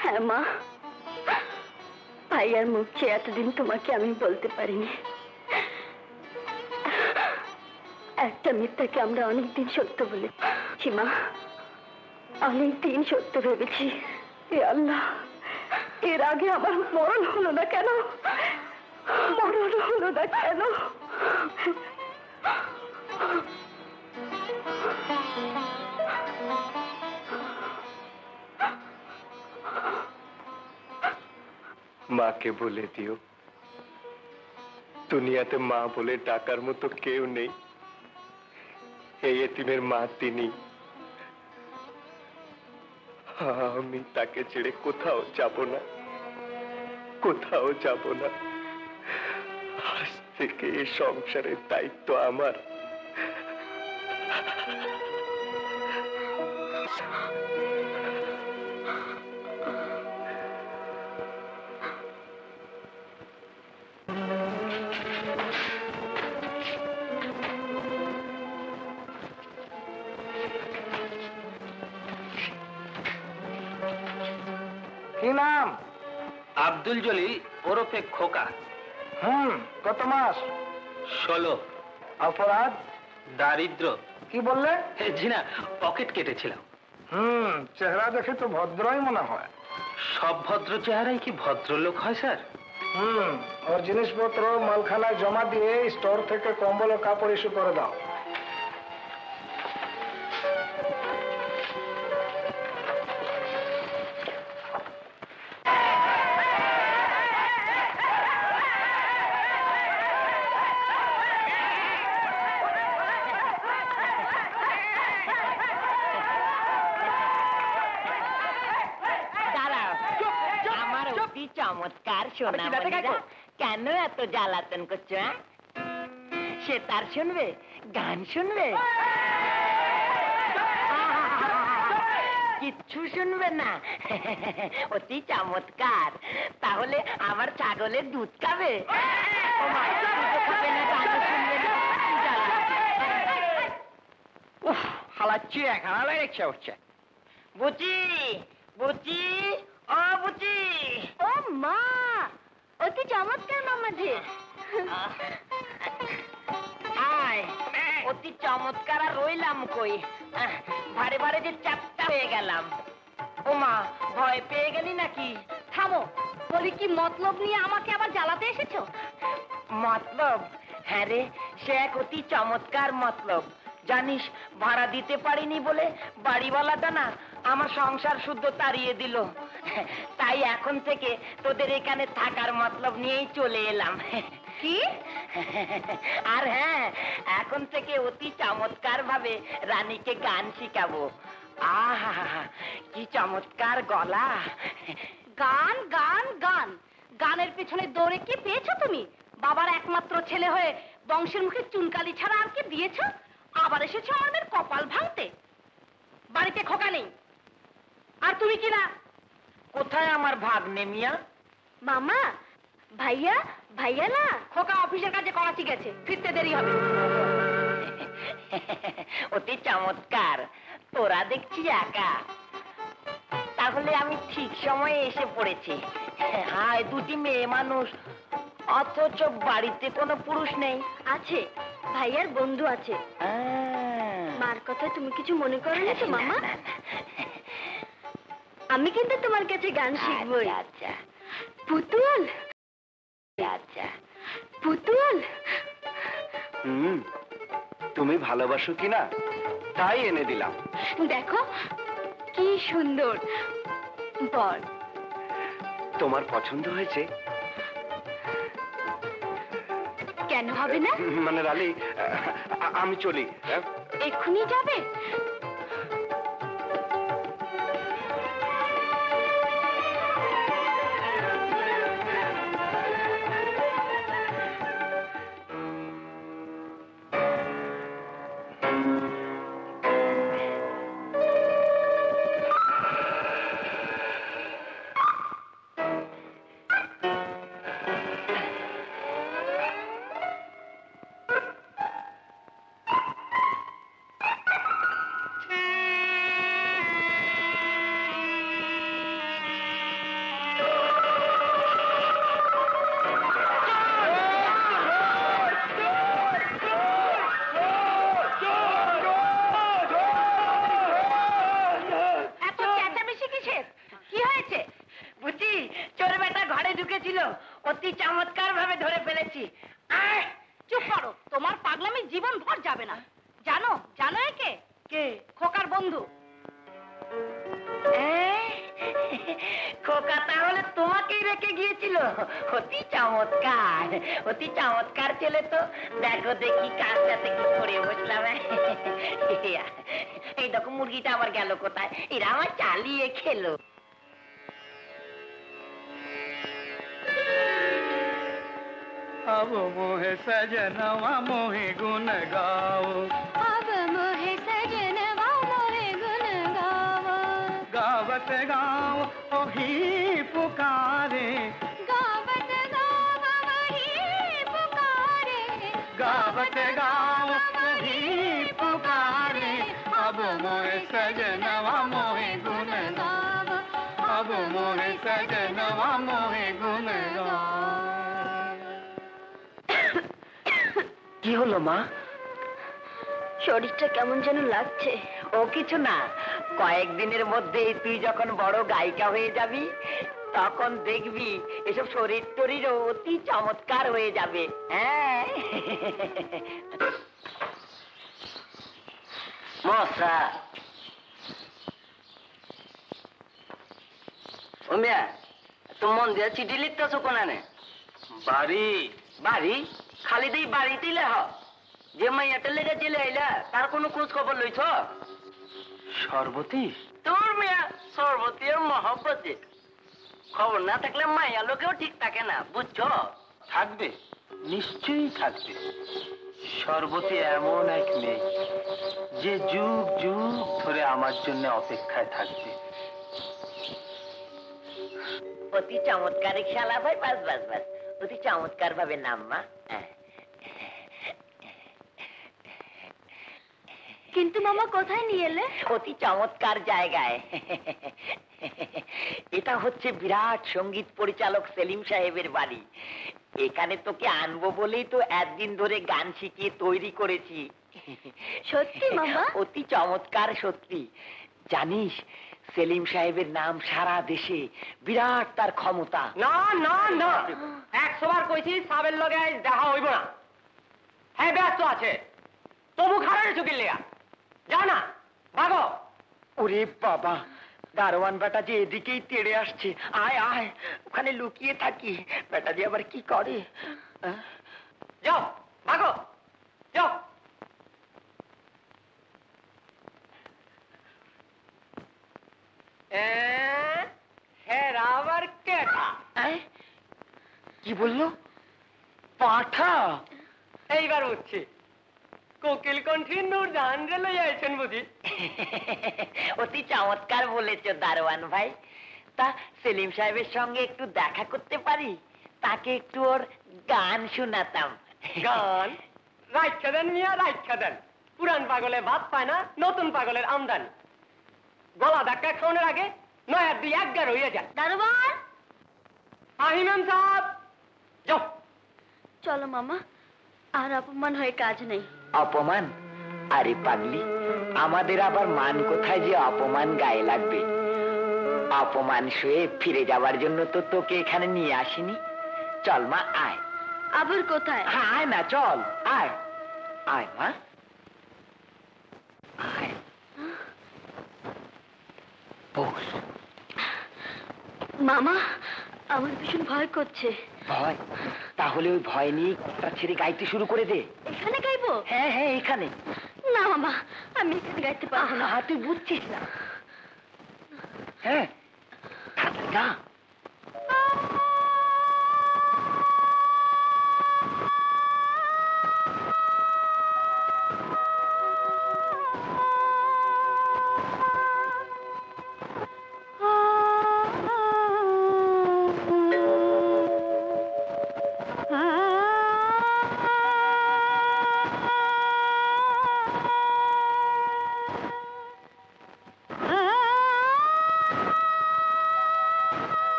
হ্যাঁ মা, ভাইয়ার মুখ চেয়ে এতদিন তোমাকে আমি বলতে পারিনি। একটা মিথ্যাকে আমরা অনেকদিন সত্য বলেছি মা, অনেকদিন সত্য ভেবেছি। এ আল্লাহ, এর আগে আমার মরণ হলো না কেন? মরণ হলো না কেন? মাকে বলে দিও, দুনিয়াতে মা বলে ডাকার মতো কেউ নেই। এই এতিমের মা তিনি। আমি তাকে ছেড়ে কোথাও যাব না, কোথাও যাব না। আজ থেকে এই সংসারের দায়িত্ব আমার। কি নাম? আব্দুল জলিল ওরফে খোকা। কত মাস? 16। অপরাধ? দারিদ্র। কি বললে? জি না, পকেট কেটেছিলাম। চেহারা দেখে তো ভদ্রই মনে হয়। সব ভদ্র চেহারাই কি ভদ্রলোক হয় স্যার? ওর জিনিসপত্র মালখানায় জমা দিয়ে স্টোর থেকে কম্বল ও কাপড় ইস্যু করে দাও। চমৎকার সোনা মনিরা, কেন এত জ্বালাতন করছো? সে তার শুনবে, গান শুনবে, কিচ্ছু শুনবে না। অতি চমৎকার। তাহলে আমার ছাগলের দুধ খাবে? হালাচ্ছি এখন রিক্সা উঠছে। বুচি, বুচি, ও বুচি। ও মা, অতি চমৎকার মামাজি। আয়, অতি চমৎকার। আর রইলাম কই? ভারে ভারে যে চাপটা হয়ে গেলাম। ও মা, ভয় পেয়ে গেলি নাকি? থামো, বলি কি মতলব নিয়ে আমাকে আবার জ্বালাতে এসেছো? মতলব? হ্যাঁ রে, সে এক অতি চমৎকার মতলব। জানিস, ভাড়া দিতে পারিনি বলে বাড়িওয়ালাটা না আমার সংসার শুদ্ধ তাড়িয়ে দিল। তাই এখন থেকে তোদের এখানে থাকার মতলব নিয়েই চলে এলাম। কি? আর হ্যাঁ, এখন থেকে অতি চমৎকার ভাবে রানীকে গান শিখাবো। আহা, কি চমৎকার গলা! গান গান গান, গানের পেছনে দৌড়ে কি পেয়েছো তুমি? বাবার একমাত্র ছেলে হয়ে বংশের মুখে চুনকালি ছাড়া আর কি দিয়েছো? আবার এসেছো আমাদের কপাল ভাঙতে। বাড়িতে খোকা নেই, আর তুমি কি না? কোথায় আমার ভাগ্নে মিয়া? মামা, ভাইয়া, ভাইয়া না, খোকা অফিসের কাজে করাচি গেছে, ফিরতে দেরি হবে। অতি চমৎকার। তোরা দেখছি একা, তাহলে আমি ঠিক সময়ে এসে পড়েছি। হায়, দুটি মেয়ে মানুষ, অথচ বাড়িতে কোনো পুরুষ নেই। আছে, ভাইয়ার বন্ধু আছে। মার কথা তুমি কিছু মনে করো না তো মামা? আমি কিন্তু তোমার কাছে গান শিখবই। আচ্ছা পুতুল, আচ্ছা পুতুল। তুমি ভালোবাসো কিনা তাই এনে দিলাম। দেখো কি সুন্দর বর। তোমার পছন্দ হয়েছে? কেন হবে না? মানে রানী, আমি চলি। এক্ষুনি যাবে? অতি চমৎকার ভাবে ধরে ফেলেছি। চুপ করো, তোমার পাগলামি জীবন ভর যাবে না। জানো, জানো একে? কে? খোকার বন্ধু। খোকা তাহলে তোমাকেই রেখে গিয়েছিল? অতি চমৎকার, অতি চমৎকার ছেলে তো। দেখো দেখি কার সাথে কি করে বসলাম। এই দেখো মুরগিটা আবার গেল কোথায়? এরা আমার চালিয়ে খেলো। अब मोहे सजनवा मोहे गुन गाओ, अब मोहे सजनवा मोहे गुन गाओ। गावत गाँव वही पुकारे, गावत गाँव वही पुकारे, गावत गाँव वही पुकारे। अब मोहे सजनवा मोहे गुन गाओ, अब मोहे सजनवा मोहे गुन गाओ। কি হলো মা? শরীরটা কেমন যেন লাগছে। ও কিছু না, কয়েকদিনের মধ্যেই তুই যখন বড় গায়িকা হয়ে যাবি তখন দেখবি এসব শরীর টরীরও অতি চমৎকার হয়ে যাবে। হ্যাঁ মশা ও মিয়া, তুমি মন দিয়ে চিঠি লিখতেছো কোনানে? বাড়ি বাড়ি খালি দিই বাড়িতেই লেহ, যে মাইয়াটা লেগে চলে আইলা তার কোনো খোঁজ খবর লইছ? সর্বতী তোর মেয়া সর্বতী আর মহব্বতে খবর না থাকলে মাইয়া লোকেও ঠিক থাকে না, বুঝছো? থাকবে, নিশ্চয়ই থাকবে। সর্বতী এমন এক মেয়ে যে যুগ যুগ ধরে আমার জন্য অপেক্ষায় থাকবে। অতি চমৎকার খেলা ভাই, বাস বাস বাস, অতি চমৎকার ভাবে নাম মা। কিন্তু মামা কোথায় নিয়ে এলে? অতি চমৎকার জায়গায়। এটা হচ্ছে বিরাট সঙ্গীত পরিচালক সেলিম সাহেবের বাড়ি। এখানে তোকে আনবো বলেই তো একদিন ধরে গান শিখিয়ে তৈরি করেছি। সত্যি মামা? অতি চমৎকার, সত্যি। জানিস সেলিম সাহেবের নাম সারা দেশে, বিরাট তার ক্ষমতা। না না না, 100 বার কইছি সাবের লগে দেখা হইব না। হ্যাঁ ব্যস্ত আছে, তবু খারাপ চুকির লেগা যাও না, ভাগো। ওরে বাবা, দারোয়ান বেটা যে এদিকেই তেড়ে আসছে। আয় আয়, ওখানে লুকিয়ে থাকি, বেটা যে আবার কি করে। যাও ভাগো, যাও। হ্যাঁ আবার কেটা? কি বললো? পাঠা? এইবার উঠছি। কোকিল কণ্ঠী নূরজাহান রে লইয়া আইছেন বুঝি? অতি চমৎকার বলেছ দারোয়ান ভাই। তা সেলিম সাহেবের সঙ্গে একটু দেখা করতে পারি? তাকে একটু ওর গান শোনাতাম। গান রাইখা দেন মিয়া, রাইখা দেন। পুরান পাগলে ভাত পায় না, নতুন পাগলের আমদানি। গলা ধাক্কা খাওয়ানোর আগে নয়ার 2-11 হইয়া যায়। দারোয়ান, আহিমেম সাহেব যাও। চলো মামা, আর অপমান হয়ে কাজ নেই। অপমান? আরে পাগলি, আমাদের আবার মান কোথায় যে অপমান গায়ে লাগবে? অপমান সয়ে ফিরে যাওয়ার জন্য তো তোকে এখানে নিয়ে আসিনি। চল মা, আয়। আবার কোথায়? হ্যাঁ আয় না, চল আয়। আয় মা, আয়। বস। মামা, আমার ভীষণ ভয় করছে। ভয়? তাহলে ওই ভয় নিয়ে তার ছেড়ে গাইতে শুরু করে দে। এখানে গাইবো? হ্যাঁ হ্যাঁ, এখানে। না মামা, আমি এখানে গাইতে পারবো না। তুই বুঝছিস না। হ্যাঁ গা।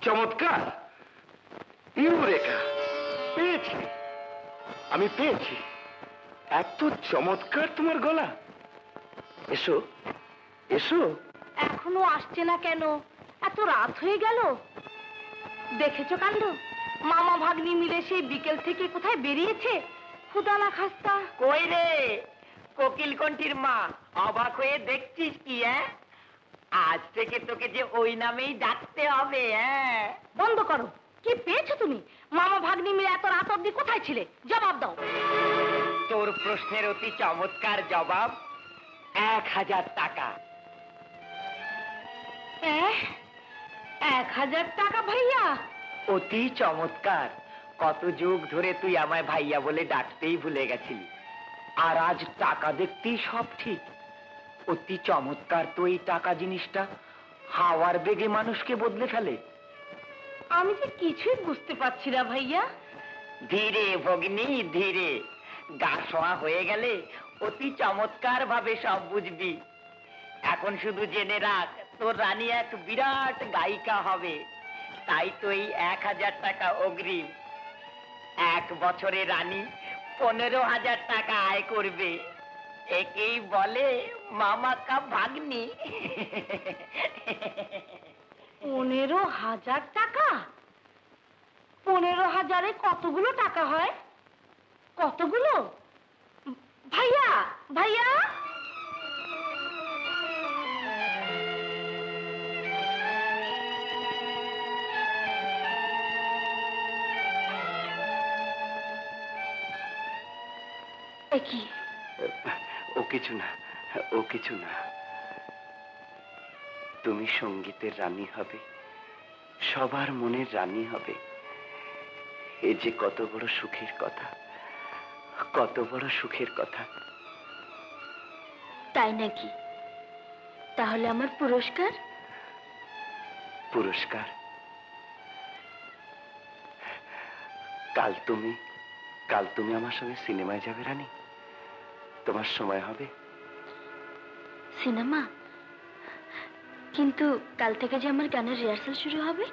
চমৎকার, ইউরেকা, পেয়েছি, আমি পেয়েছি। এত চমৎকার তোমার গলা। এসো এসো। এখনো আসছে না কেন? এত রাত হয়ে গেল। দেখেছো কাণ্ড, মামা ভাগ্নি মিলে সেই বিকেল থেকে কোথায় বেরিয়েছে। ক্ষুধা না খাস্তা। কই রে কোকিল কণ্ঠীর মা, অবাক হয়ে দেখছিস কি? আজ থেকে তোকে যে ওই নামেই ডাকতে হবে। বন্ধ করো। কি পেয়েছো তুমি? মামা ভাগ্নি মিলে এত রাত অব্দি কোথায় ছিলে? জবাব দাও। তোর প্রশ্নের অতি চমৎকার জবাব, 1000 টাকা। 1000 টাকা ভাইয়া? অতি চমৎকার। কত যুগ ধরে তুই আমায় ভাইয়া বলে ডাকতেই ভুলে গেছিলি, আর আজ টাকা দেখতেই সব ঠিক। অতি চমৎকার তো এই টাকা জিনিসটা। হাওয়ার বেগে মানুষকে বদলে ফেলে? আমি যে কিছুই বুঝতে পারছি না ভাইয়া। ধীরে ভগিনী ধীরে, গা শোয়া হয়ে গেলে অতি চমৎকার ভাবে সব বুঝবি। এখন শুধু জেনে রাখ, তোর রানী এক বিরাট গায়িকা হবে। তাই তো এই 1000 টাকা অগ্রিম। 1 বছরে রানী 15,000 টাকা আয় করবে। একেই বলে মামা কা ভাগ্নি। 15,000 টাকা? 15,000-এ কতগুলো টাকা হয়? কতগুলো? ভাইয়া ভাইয়া, কি? ও কিছু না, ও কিছু না। তুমি সঙ্গীতের রানী হবে, সবার মনের রানী হবে। এ যে কত বড় সুখের কথা, কত বড় সুখের কথা। তাই নাকি? তাহলে আমার পুরস্কার? পুরস্কার? কাল তুমি আমার সঙ্গে সিনেমায় যাবে রানী। তোমার সময় হবে? সিনেমা? কিন্তু কাল থেকে যে আমার গানের রিহার্সাল শুরু হবে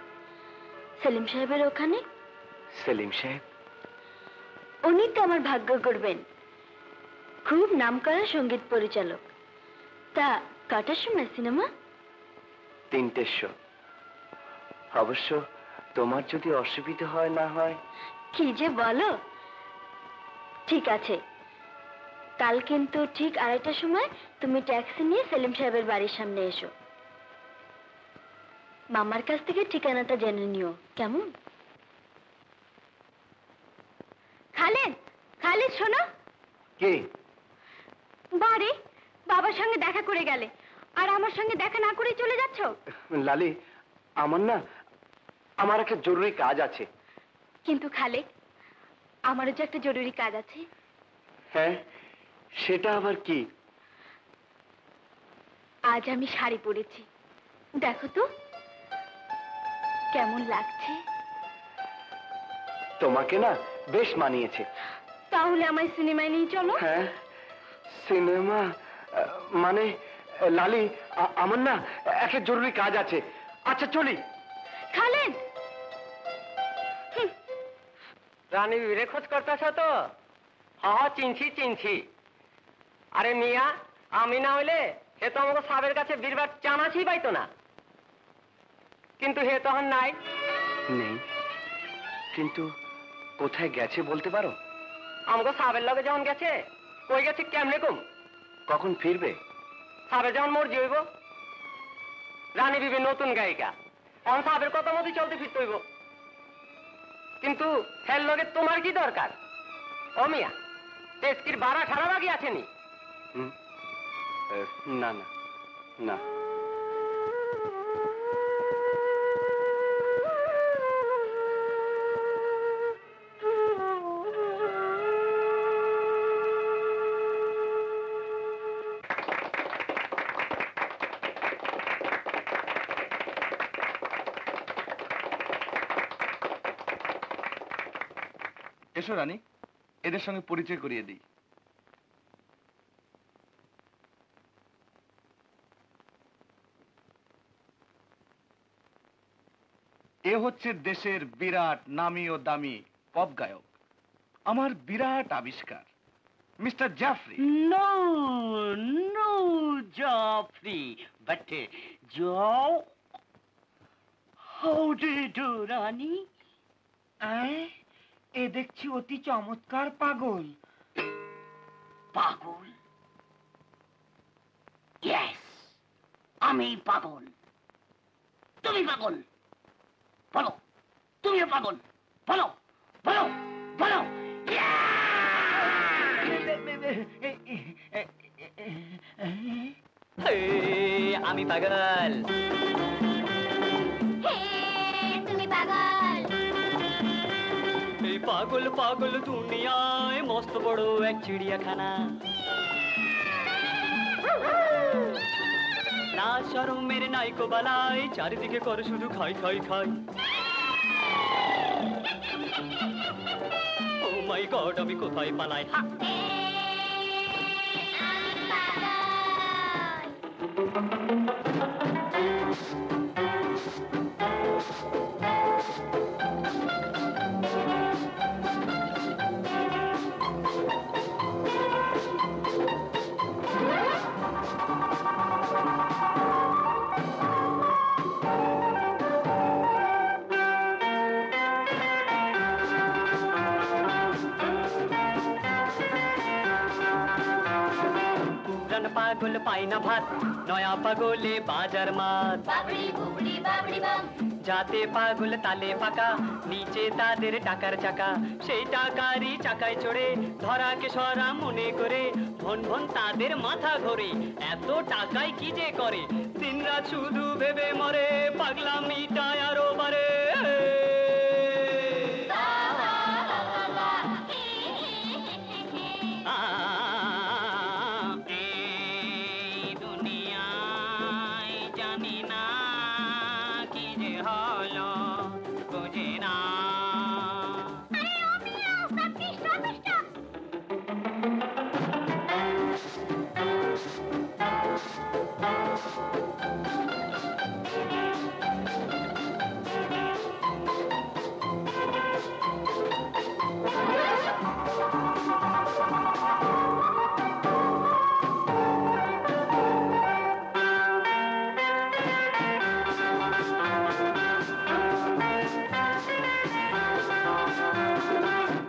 সেলিম সাহেবের ওখানে। সেলিম সাহেব? উনি তো আমার ভাগ্য করবেন। খুব নামকরা সঙ্গীত পরিচালক। তা কটার সময় সিনেমা? 3টের শো। অবশ্য তোমার যদি অসুবিধা হয় না হয়। কি যে বলো। ঠিক আছে, কাল কিন্তু ঠিক 2:30টার সময় তুমি ট্যাক্সি নিয়ে সেলিম সাহেবের বাড়ির সামনে এসো। মামার কাছ থেকে ঠিকানাটা জেনে নিও, কেমন? খালেদ, খালেদ শোনো। কে? বাড়ি বাবার সঙ্গে দেখা করে গেলে আর আমার সঙ্গে দেখা না করে চলে যাচ্ছ। লালি, আমার একটা জরুরি কাজ আছে। কিন্তু খালেদ, আমারও যে একটা জরুরি কাজ আছে। হ্যাঁ, সেটা আবার কি? আজ আমি শাড়ি পরেছি, দেখো তো কেমন লাগছে। তোমাকে না বেশ মানিয়েছে। তাহলে আমায় সিনেমায় নিয়ে চলো। হ্যাঁ, সিনেমা মানে লালি, আমার না একটা জরুরি কাজ আছে। আচ্ছা চলি। খালেদ, রানী বিবিরে খোঁজ করতেছ তো? হ্যাঁ চিনছি। আরে মিয়া, আমি না হইলে হে তো আমাকে সাবের কাছে বীরবার চানাচি পাইতো না। কিন্তু হে তখন নাই। নেই? কিন্তু কোথায় গেছে বলতে পারো? আমাকে সাবের লগে যখন গেছে, কই গেছে কেমনে কম? কখন ফিরবে? সাবের যখন মর্জি হইব। রানী বিবি নতুন গায়িকা, এখন সাবের কথা মতো চলতে ফিরতে হইব। কিন্তু হের লগে তোমার কি দরকার? ও মিয়া, টেস্কির ভাড়া সারা বাকি আছেনি? না না না। এসো রানী, এদের সঙ্গে পরিচয় করিয়ে দিই। এ হচ্ছে দেশের বিরাট নামি ও দামি পপ গায়ক, আমার বিরাট আবিষ্কার, mister Jafri. No no Jafri, but জো how do you do Rani? এ দেখছি অতি চমৎকার পাগল। পাগল? ইয়েস, আমি পাগল। তুমি পাগল? বলো, তুমিও পাগল? বলো বলো বলো। আমি পাগল। তুমি পাগল। এই পাগল পাগল দুনিয়ায় মস্ত বড় এক চিড়িয়াখানা। লাজ শরমের নাইকো বালাই, চারিদিকে করে শুধু খাই খাই খাই। ও মাই গড, আমি কোথায় পালাই? পাগল পাই না ভাত, নয়া পাগলে বাজার মাত। যাতে পাগল তালে পাকা, নিচে তাদের টাকার চাকা। সেই টাকারই চাকায় চড়ে ধরাকে সরা মনে করে ভন ভন তাদের মাথা ঘোরে। এত টাকায় কি যে করে, দিনরাত শুধু ভেবে মরে, পাগলামিটায় আরো বারে।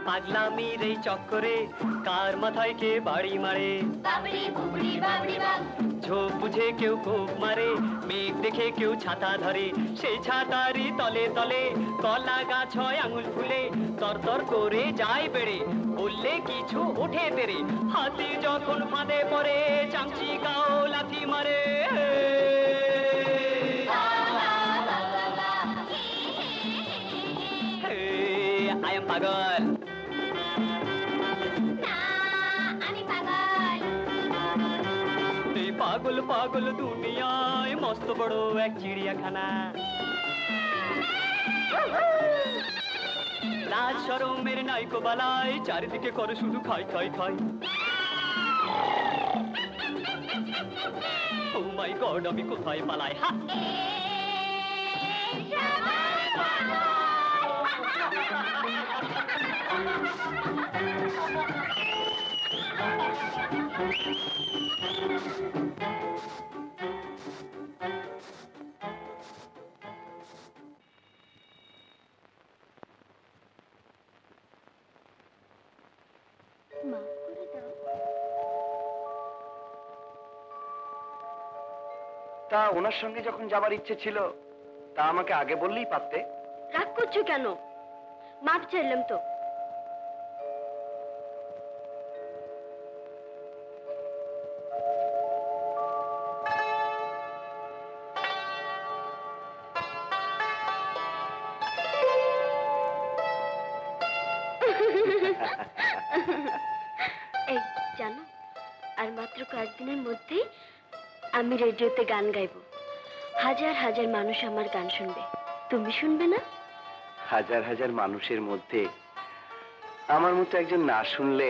পাগলামির এই চক্করে কার মাথায় কে বাড়ি মারে। ঝোপ বুঝে কেউ কোপ মারে, মেঘ দেখে কেউ ছাতা ধরে। সেই ছাতারই তলে তলে কলা গাছ হয় আঙুল ফুলে, তরতর করে যায় বেড়ে, বললে কিছু ওঠে তেরে। হাতি যখন ফাঁদে পড়ে, চামচি গাও লাথি মারে। I am পাগল। এই পাগল পাগল দুনিয়ায় মস্ত বড় এক চিড়িয়াখানা। লাজ শরমের নাইকো বালাই, চারিদিকে করে শুধু খাই খাই খাই। ও মাই গড, আমি কোথায় পালাই? তা ওনার সঙ্গে যখন যাবার ইচ্ছে ছিল, তা আমাকে আগে বললেই পারতে। রাগ করছো কেন? মাপ চাইলাম তো। এই জানো, আর মাত্র কয়েকদিনের মধ্যেই আমি রেডিওতে গান গাইবো। হাজার হাজার মানুষ আমার গান শুনবে। তুমি শুনবে না? হাজার হাজার মানুষের মধ্যে আমার মতো একজন না শুনলে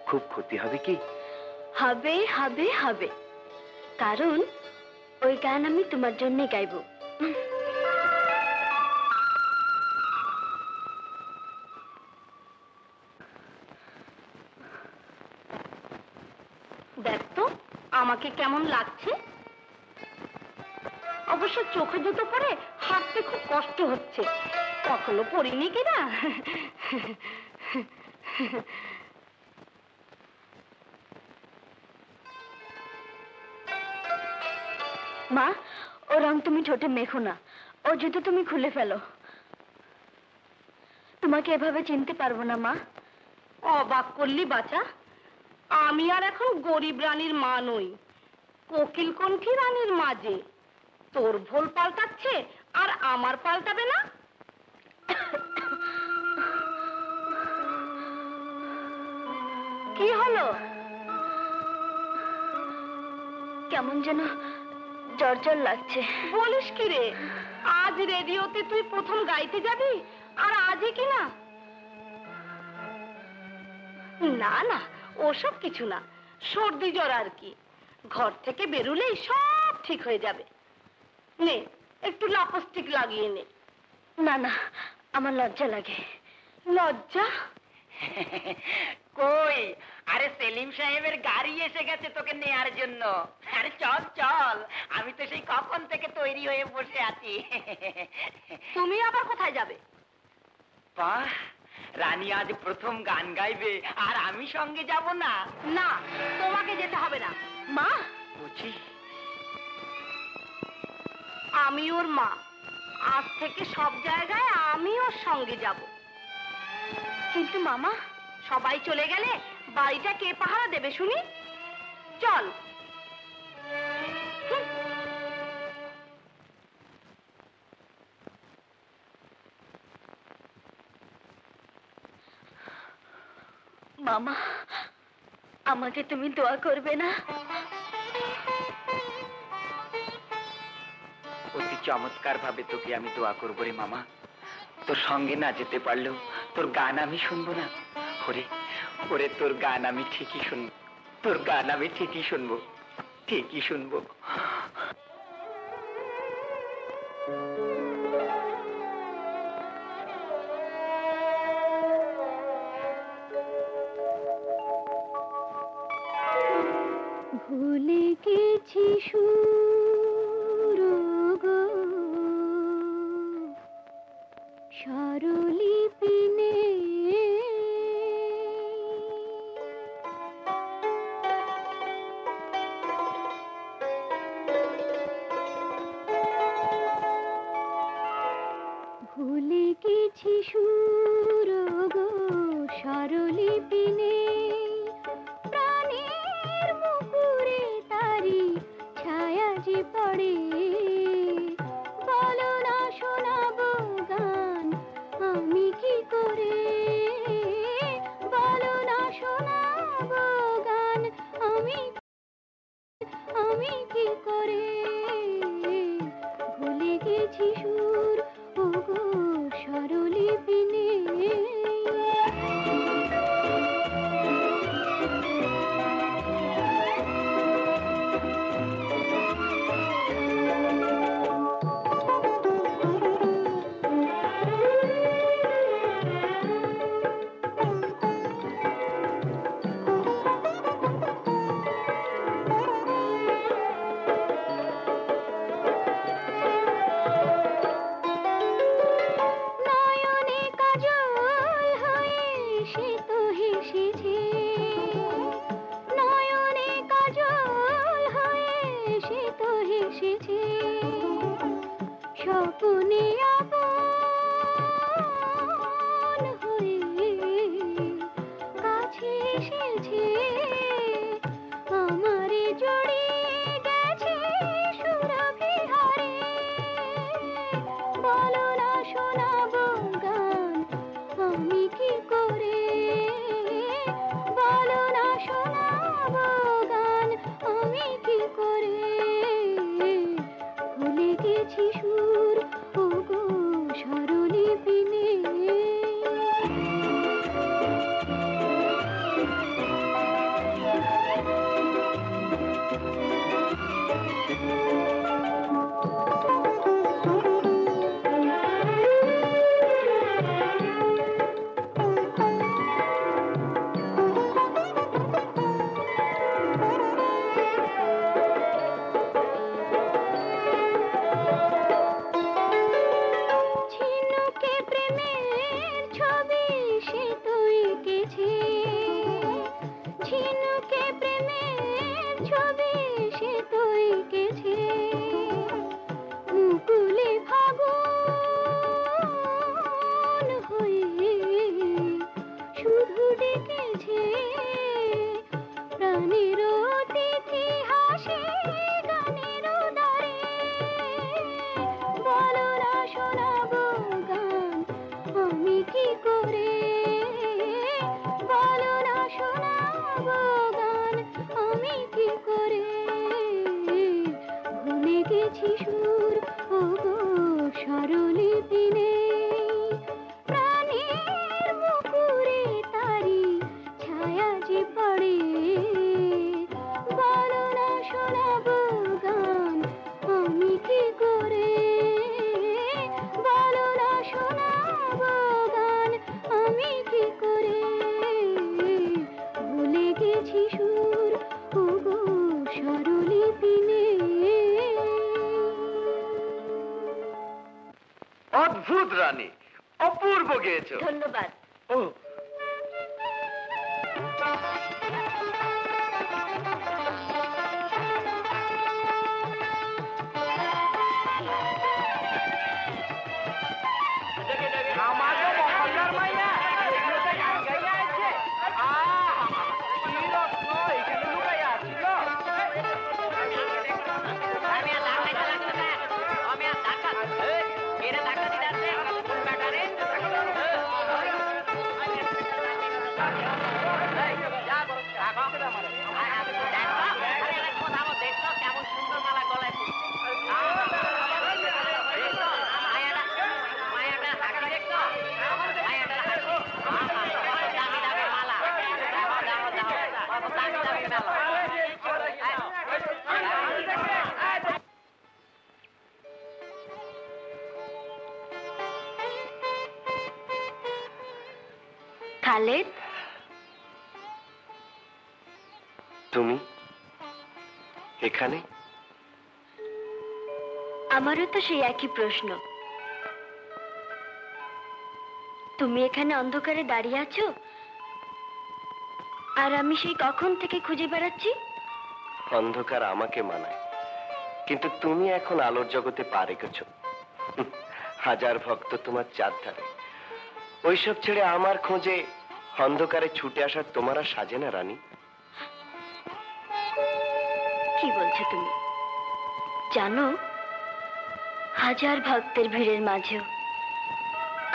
খুব ক্ষতি হবে কি? হবে হবে হবে, কারণ ওই গান আমি তোমার জন্য গাইবো। দেখ তো আমাকে কেমন লাগছে। অবশ্য চোখে দুটো পরে হাঁটতে খুব কষ্ট হচ্ছে, কখনো পড়িনি কিনা। মা, ও রং তুমি ঠোঁটে মেখো না, ও জুতো তুমি খুলে ফেলো। তোমাকে এভাবে চিনতে পারবো না মা। অবাক করলি বাছা, আমি আর এখন গরিব রানীর মা নই, কোকিল কণ্ঠী রানীর মা। যে তোর ভোল পাল্টাচ্ছে আর আমার পাল্টাবে না? কি হলো? কেমন যেন জ্বর জ্বর লাগছে। বলিস কি রে, আজ রেডিওতে তুই প্রথম গাইতে যাবি আর আজই কি না? না না, ওসব কিছু না, সর্দি জ্বর আর কি। ঘর থেকে বেরুলেই সব ঠিক হয়ে যাবে। নে একটু লাপস্টিক লাগিয়ে নে। না না, আমার লজ্জা লাগে। লজ্জা? কই, আরে সেলিম সাহেবের গাড়ি এসে গেছে তোকে নেয়ার জন্য। আরে চল চল, আমি তো সেই কখন থেকে তৈরি হয়ে বসে আছি। তুমি আবার কোথায় যাবে? বাহ, রানী আজ প্রথম গান গাইবে আর আমি সঙ্গে যাব না? না, তোমাকে যেতে হবে না। মা, বুঝি আমি ওর মা, আজ থেকে সব জায়গায় আমি ওর সঙ্গে যাব। কিন্তু মামা, সবাই চলে গেলে বাড়িটা কে পাহারা দেবে শুনি? চল। মামা, আমাকে তুমি দোয়া করবে না? অতি চমৎকার ভাবে তোকে আমি দোয়া করবো রে মামা। তোর সঙ্গে না যেতে পারলেও তোর গান আমি শুনবো না? ওরে ওরে, তোর গান আমি ঠিকই শুনবো, তোর গান আমি ঠিকই শুনবো, ঠিকই শুনবো। ভুলে গেছি সুর গো স্বরলিপি নেই, ভুলে গেছি সুর গো স্বরলিপি নেই, প্রাণের মুকুরে তারি ছায়া যে পড়ে, বলো না শোনাবো গান আমি কি করে, বলো না শোনাবো গান আমি কি করে, ভুলে গেছি সুর ওগো স্বরলিপি নেই। নয়নে কাজল হয়ে সে তো হেসেছে, নয়নে কাজল হয়ে সে তো হেসেছে, স্বপ্নে আপন হয়ে কাছে এসেছে, আমারে জড়িয়ে গেছে সুরভি হারে, বলো না শোনাবো গান আমি কি করে, বলো না শোনাবো গান আমি কি করে, ভুলে গেছি সুর ওগো স্বরলিপি নেই। স্বরলিপি নেই, প্রাণের মুকুরে তারি ছায়া যে পড়ে। বলো না শোনাবো গান আমি কি করে, বলো না শোনাবো গান আমি কি করে। ভুলে গেছি সুর ওগো স্বরলিপি নেই। অদ্ভুত রানী, অপূর্ব গেয়েছো। ধন্যবাদ। ও আমারও মহল্লার মাইয়া এগুলোতে গান গাইয়া আছে। কি রত্ন এখানে লুকাইয়া আছিল। কেমন সুন্দর মালা গলায় মায়াটার হাসি দেখতো, মায়াটার হাসি দামি দামি মালা, দামি দামি মালা। খালেদ, তুমি এখানে? আমারও তো সেই একই প্রশ্ন। তুমি এখানে অন্ধকারে দাঁড়িয়ে আছো, আর আমি সেই কখন থেকে খুঁজে বেড়াচ্ছি। অন্ধকার আমাকে মানায়, কিন্তু তুমি এখন আলোর জগতে পা রেখেছ। হাজার ভক্ত তোমার চাঁদ ধারে, ওইসব ছেড়ে আমার খোঁজে অন্ধকারে ছুটে আসার তোমার আর সাজে না রানী। কি বলছো তুমি? জানো, হাজার ভক্তের ভিড়ের মাঝেও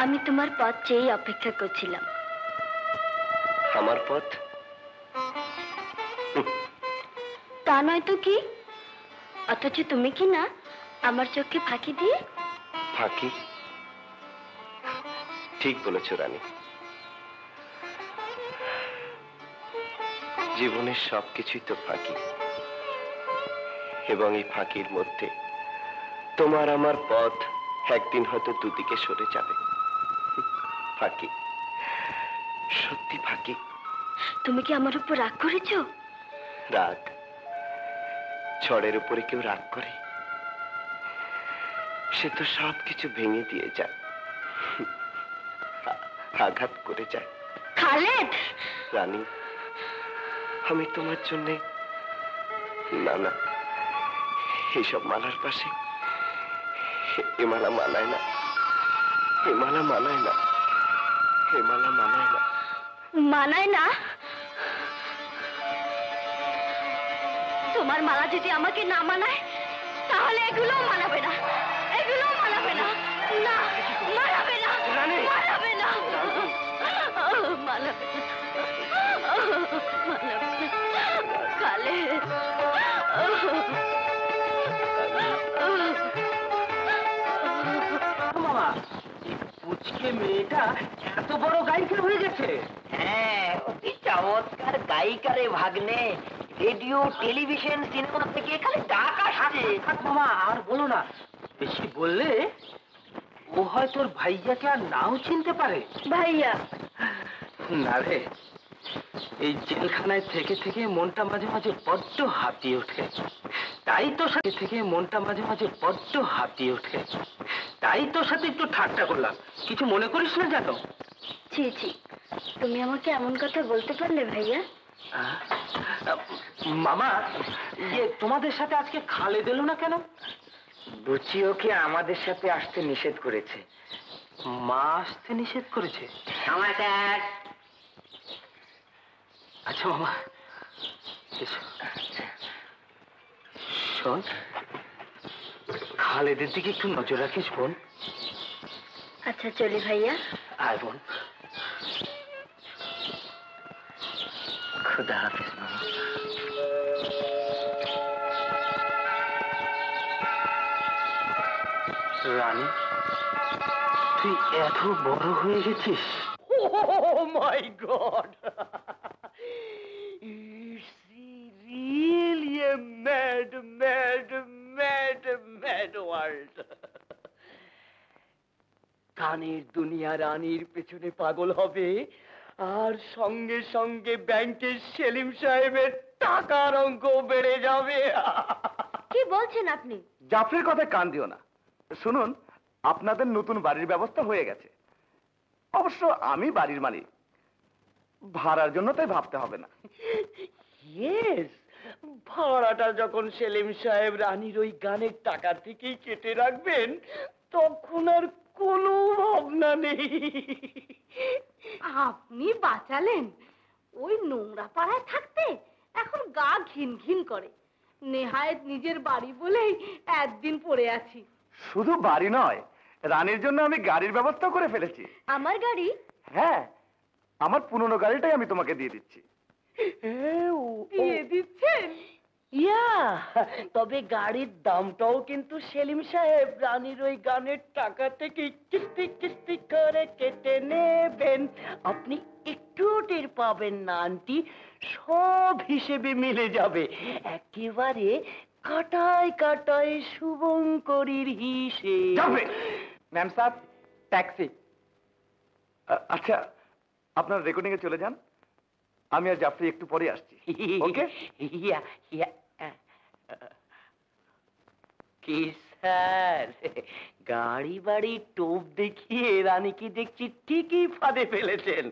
আমি তোমার পথ চেয়ে অপেক্ষা করছিলাম। আমার পথ? তা নয় তো কি, অথচ তুমি কি না আমার চোখে ফাঁকি দিয়ে। ফাঁকি? ঠিক বলেছ রানী, জীবনের সবকিছুই তো ফাঁকি, এবং এই ফাঁকির মধ্যে তোমার আমার পথ একদিন হয়তো দুদিকে সরে যাবে। ফাঁকি, সত্যি ফাঁকি। তুমি কি আমার উপর রাগ করেছো? রাগ? ঝড়ের উপরে কেউ রাগ করে? সে তো সবকিছু ভেঙে দিয়ে যায়, আঘাত করে যায়। খালেদ! রানী, আমি তোমার জন্যে না না, এইসব মালার পাশে এ মালা মানায় না, এ মালা মানায় না, এ মালা মানায় না। মানায় না? তোমার মালা যদি আমাকে না মানায়, তাহলে এগুলো মানাবে না, এগুলো মানাবে না। না, মানাবে না, মানাবে না, মানাবে না, মানাবে না। খালেদ! মামা, পুচকে মেয়েটা এত বড় গায়িকা হয়ে গেছে। হ্যাঁ, অতি চমৎকার গায়িকা রে ভাগ্নে। রেডিও, টেলিভিশন, সিনেমা থেকে খালি ডাক আসছে। মামা আর বলো না, বেশি বললে ও হয় তোর ভাইয়াকে আর নাও চিনতে পারে। ভাইয়া? না রে, এই জেলখানায় থেকে থেকে মনটা মাঝে মাঝে বড্ড হাঁপিয়ে ওঠে। তাই তোর সাথে থেকে মনটা মাঝে মাঝে বড্ড হাঁপিয়ে ওঠে। তাই তোর সাথে একটু ঠাট্টা করলাম, কিছু মনে করিস না জানো? ছি ছি, তুমি আমাকে এমন কথা বলতে পারলে ভাইয়া? মামা, ইয়ে তোমাদের সাথে আজকে খালেদ এলো না কেন? বুচি ওকে আমাদের সাথে আসতে নিষেধ করেছে। মা আসতে নিষেধ করেছে? সমাচার। আচ্ছা মামা, শোন, খালেদের দিকে একটু নজর রাখিস বোন। আচ্ছা চলি ভাইয়া। আয় বোন। খুদা হাফিজ মামা। রানী, তুই এত বড় হয়ে গেছিস? Oh my God! It's really a mad world. গানের দুনিয়া রানীর পেছনে পাগল হবে, আর সঙ্গে সঙ্গে ব্যাংকের সেলিম সাহেবের টাকার অঙ্ক বেড়ে যাবে। কি বলছেন আপনি? জাফরির কথায় কান দিও না। শুনুন, আপনাদের নতুন বাড়ির ব্যবস্থা হয়ে গেছে। অবশ্য আমি বাড়ির মালিক, ভাড়ার জন্য তাই ভাবতে হবে না। ইয়েস, ভাড়াটা যখন সেলিম সাহেব রানীর ওই গানের টাকা থেকেই কেটে রাখবেন, তখন আর কোনো ভাবনা নেই। আপনি বাঁচালেন। ওই নোংরা পাড়ায় থাকতে এখন গা ঘিন ঘিন করে। নেহায়েত নিজের বাড়ি বলেই একদিন পড়ে আছি। শুধু বাড়ি নয়, রানীর জন্য আমি গাড়ির ব্যবস্থা করে ফেলেছি। আমার গাড়ি? হ্যাঁ, আমার পুরনো গাড়িটাই আমি তোমাকে দিয়ে দিচ্ছি। দিয়ে দিচ্ছেন? ইয়া, তবে গাড়ির দামটাও কিন্তু সেলিম সাহেব রানীর ওই গানের টাকা থেকে কিস্তি কিস্তি করে কেটে নেবেন। আপনি একটু টের পাবেন না আন্টি, সব হিসেবে মিলে যাবে। একেবারে কাটায় কাটায় শুভঙ্করীর হিসেব। ম্যাম সাহেব, ট্যাক্সি। আচ্ছা, আপনার রেকর্ডিং এ চলে যান, আমি আর জাফরি একটু পরে আসছি। ওকে? ইয়া ইয়া। কি স্যার, গাড়ি বাড়ি টোপ দেখিয়ে রানীকে দেখছি ঠিকই ফাঁদে ফেলেছেন।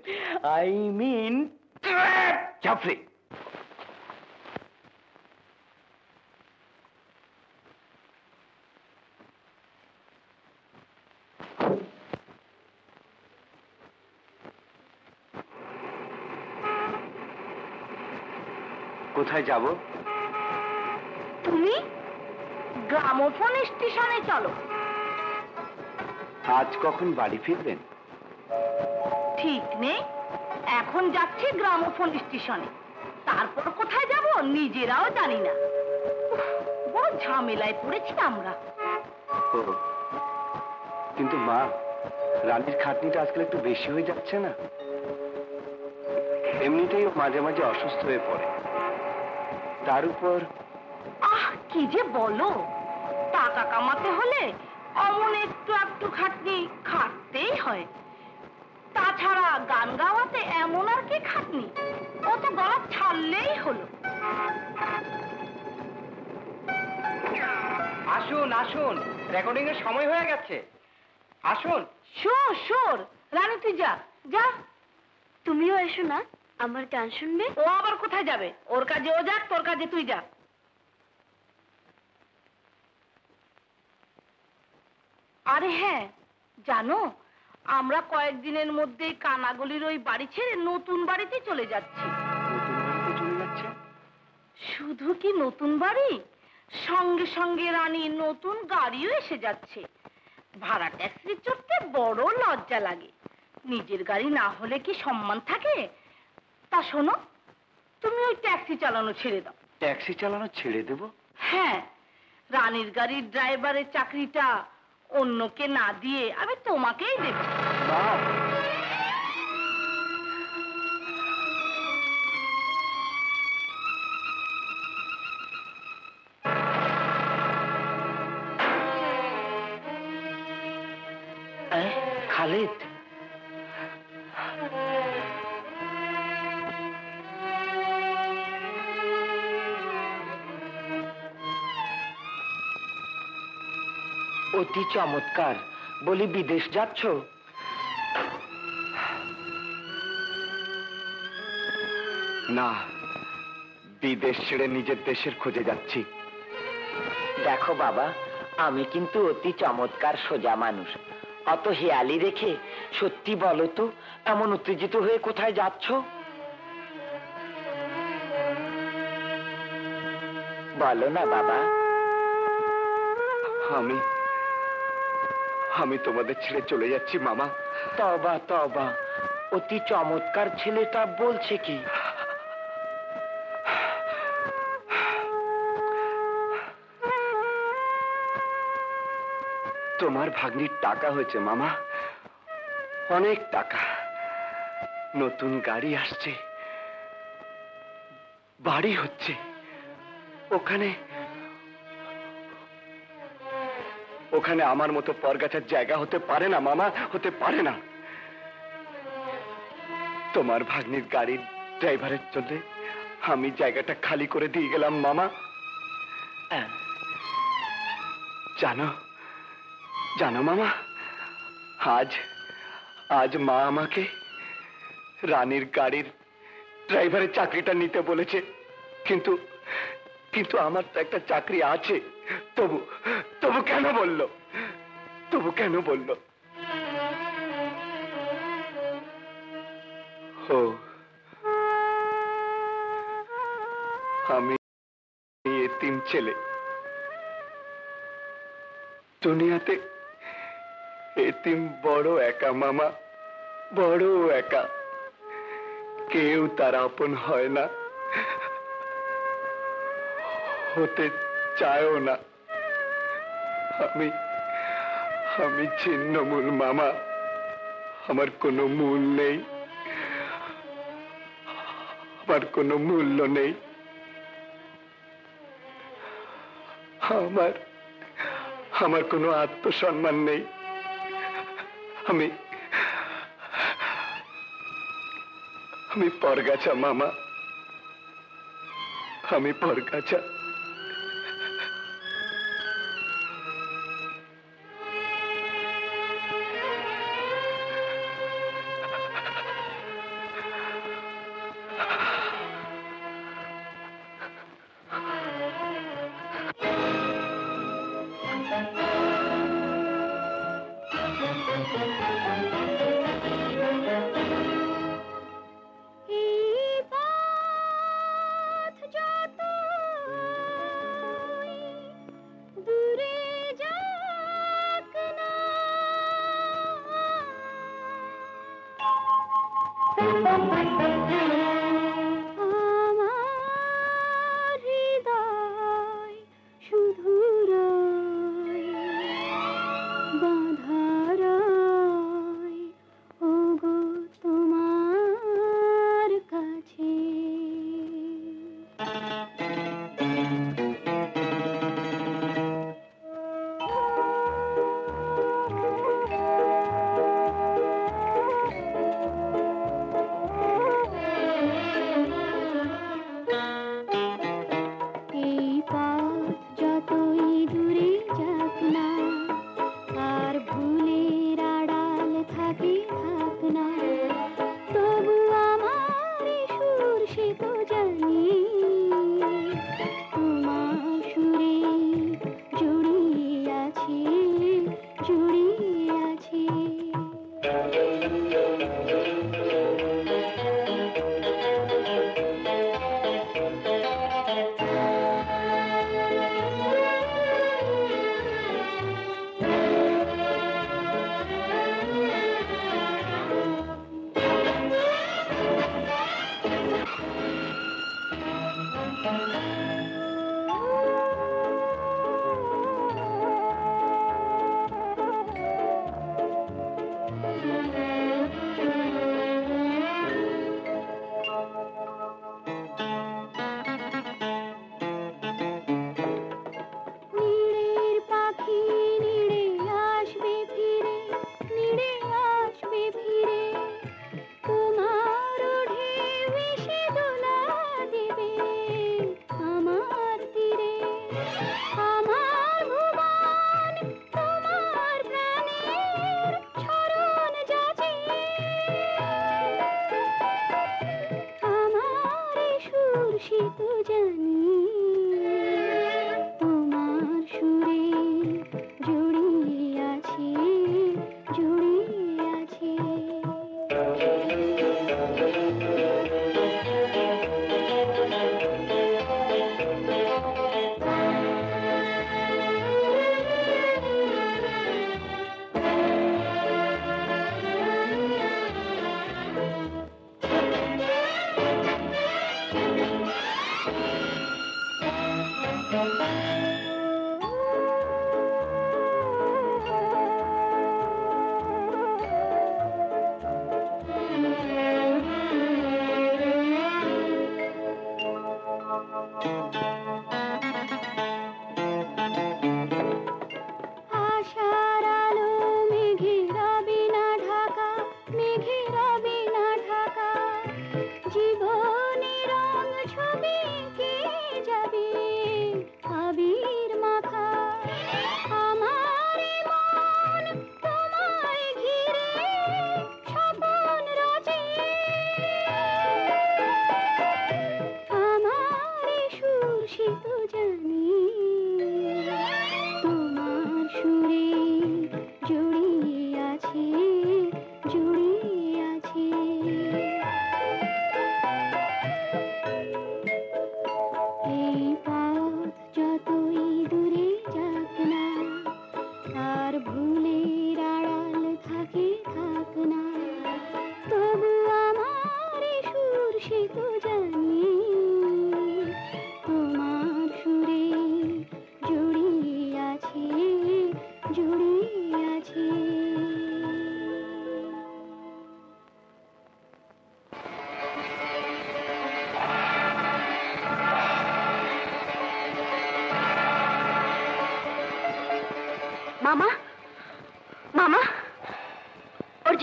আই মিন জাফরি, কোথায় যাব? তুমি গ্রামোফোন স্টেশনে চলো। আজ কখন বাড়ি ফিরবেন? ঠিক নেই, এখন যাচ্ছি গ্রামোফোন স্টেশনে। তারপর কোথায় যাব নিজেরাও জানি না। উফ, বড় ঝামেলায় পড়েছি আমরা। ও, কিন্তু মা, রানীর খাটনিটা আজকাল একটু বেশি হয়ে যাচ্ছে না? এমনিতেই ও মাঝে মাঝে অসুস্থ হয়ে পড়ে, তার উপর আহ, কি যে বলো, টাকা কামাতে হলে অমন একটু একটু খাটনি খাটতেই হয়। তাছাড়া গান গাওয়াতে এমন আর কি খাটনি, ও তো গলা ছাড়লেই হলো। আসুন আসুন, রেকর্ডিং এর সময় হয়ে গেছে, আসুন। শোর শোর, রানী তুই যা যা। তুমিও এসো না, আমার গান শুনবে। ও আবার কোথায় যাবে? ওর কাজে ও যাক, তোর কাজে তুই যা। আরে হ্যাঁ, জানো আমরা কয়েকদিনের মধ্যেই কানাগলির ওই বাড়ি ছেড়ে নতুন বাড়িতে চলে যাচ্ছি। শুধু কি নতুন বাড়ি, সঙ্গে সঙ্গে রানী নতুন গাড়িও এসে যাচ্ছে। ভাড়া ট্যাক্সি চড়তে বড় লজ্জা লাগে, নিজের গাড়ি না হলে কি সম্মান থাকে? তা শোনো, তুমি ওই ট্যাক্সি চালানো ছেড়ে দাও। ট্যাক্সি চালানো ছেড়ে দেব? হ্যাঁ, রানীর গাড়ির ড্রাইভারের চাকরিটা অন্যকে না দিয়ে আমি তোমাকেই দেব। খালিদ, অতি চমৎকার। বলি বিদেশ যাচ্ছ? না, বিদেশ ছেড়ে নিজের দেশের খোঁজে যাচ্ছি। দেখো বাবা, আমি কিন্তু অতি চমৎকার সোজা মানুষ। অত হেয়ালি রেখে সত্যি বলো তো, এমন উত্তেজিত হয়ে কোথায় যাচ্ছ? বলো না বাবা। আমি তোমাদের ছেড়ে চলে যাচ্ছি মামা। তবা তবা, অতি চমৎকার ছেলেটা বলছে কি? তোমার ভাগ্নির টাকা হয়েছে মামা, অনেক টাকা, নতুন গাড়ি আসছে, বাড়ি হচ্ছে, ওখানে ওখানে আমার মতো পরগাছার জায়গা হতে পারে না মামা, হতে পারে না। তোমার ভাগ্নির গাড়ির ড্রাইভারের জন্য আমি জায়গাটা খালি করে দিয়ে গেলাম মামা। জানো জানো মামা, আজ আজ মা আমাকে রানীর গাড়ির ড্রাইভারের চাকরিটা নিতে বলেছে, কিন্তু কিন্তু আমার তো একটা চাকরি আছে। তবু তবু কেন বললো, তবু কেন বললো? ও, আমি এতিম ছেলে, দুনিয়াতে এতিম বড় একা মামা, বড় একা, কেউ তার আপন হয় না, হতে চায়ও না। আমি আমি ছিন্নমূল মামা, আমার কোনো মূল নেই, আমার কোনো মূল্য নেই, আমার আমার কোনো আত্মসম্মান নেই। আমি আমি পরগাছা মামা, আমি পরগাছা।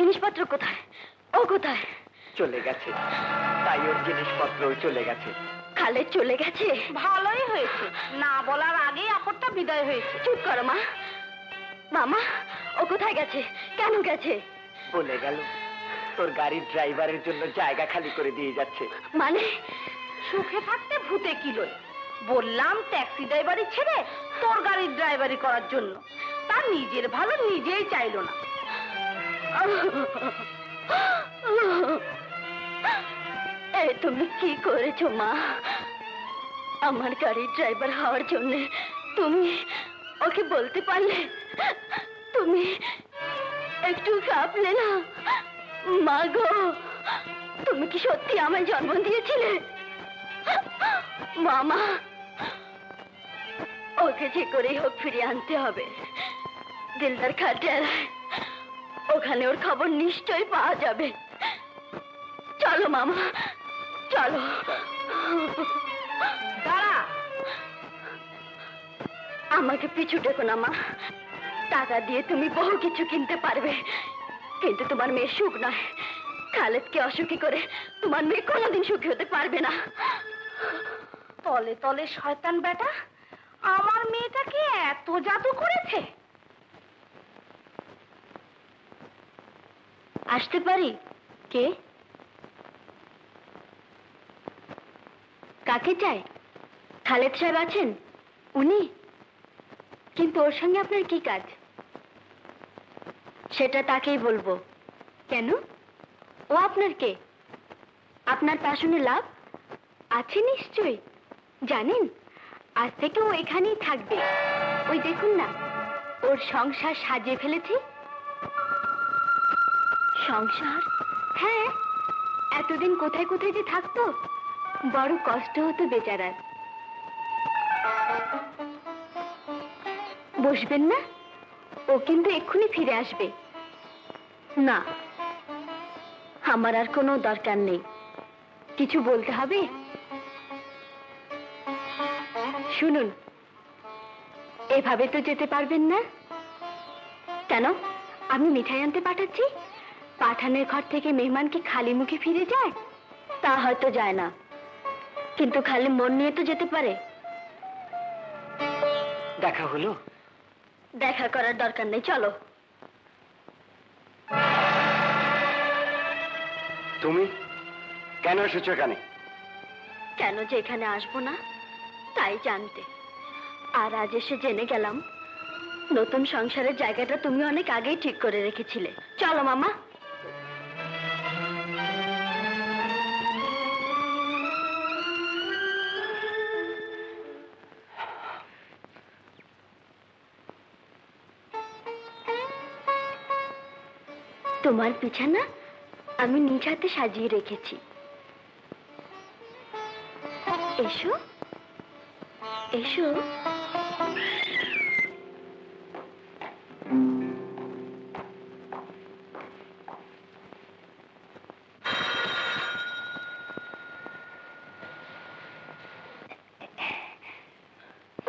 জিনিসপত্র কোথায়? ও কোথায়? চলে গেছে, তাই ওর জিনিসপত্রও চলে গেছে। খালেদ চলে গেছে? ভালোই হয়েছে, না বলার আগেই আপদটা বিদায় হয়েছে। চুপ করো মা। মামা, ও কোথায় গেছে? কেন গেছে? বলে গেল তোর গাড়ির ড্রাইভারের জন্য জায়গা খালি করে দিয়ে যাচ্ছে। মানে? সুখে থাকতে ভূতে কিলোয়। বললাম ট্যাক্সি ড্রাইভারি ছেড়ে তোর গাড়ির ড্রাইভারি করার জন্য, তার নিজের ভালো নিজেই চাইলো না। এই তুমি কি করেছো মা? আমার গাড়ির ড্রাইভার হওয়ার জন্য তুমি ওকে বলতে পারলে? তুমি একটু কাঁপলে না? মা গো, তুমি কি সত্যি আমায় জন্ম দিয়েছিলে? মামা, ওকে যে করেই হোক ফিরিয়ে আনতে হবে। দিলদার খাটিয়ারায় ওখানে ওর খবর নিশ্চয়ই পাওয়া যাবে। চলো মামা, চলো। দাঁড়া, আমাকে পিছু টেকো না মা। টাকা দিয়ে তুমি বহু কিছু কিনতে পারবে, কিন্তু তোমার মেয়ে সুখ নয়। খালেদকে অসুখী করে তোমার মেয়ে কোনোদিন সুখী হতে পারবে না। তলে তলে শয়তান বেটা আমার মেয়েটাকে এত জাদু করেছে। আসতে পারি? কে? কাকে চাই? খালেদ সাহেব আছেন? উনি? কিন্তু ওর সঙ্গে আপনার কি কাজ? সেটা তাকেই বলবো। কেন? ও আপনার কে? আপনার পেছনে লাভ আছে নিশ্চয়ই। জানেন, আজ থেকে ও এখানেই থাকবে। ওই দেখুন না, ওর সংসার সাজিয়ে ফেলেছি। সংসার? হ্যাঁ, এতদিন কোথায় কোথায় যে থাকতো, বড় কষ্ট হতো বেচারার। বসবেন না? ও কিন্তু এক্ষুনি ফিরে আসবে। না, আমার আর কোনো দরকার নেই। কিছু বলতে হবে? শুনুন, এভাবে তো যেতে পারবেন না। কেন? আমি মিঠাই আনতে পাঠাচ্ছি। পাঠানের ঘর থেকে মেহমান কি খালি মুখে ফিরে যায়? তা হয়তো যায় না, কিন্তু খালি মন নিয়ে তো যেতে পারে। দেখা হলো? দেখা করার দরকার নেই, চলো। তুমি কেন এসেছো এখানে? কেন যে এখানে আসবো না তাই জানতে। আর আজ এসে জেনে গেলাম নতুন সংসারের জায়গাটা তুমি অনেক আগেই ঠিক করে রেখেছিলে। চলো মামা। তোমার বিছানা আমি নিজ হাতে সাজিয়ে রেখেছি। এসো এসো।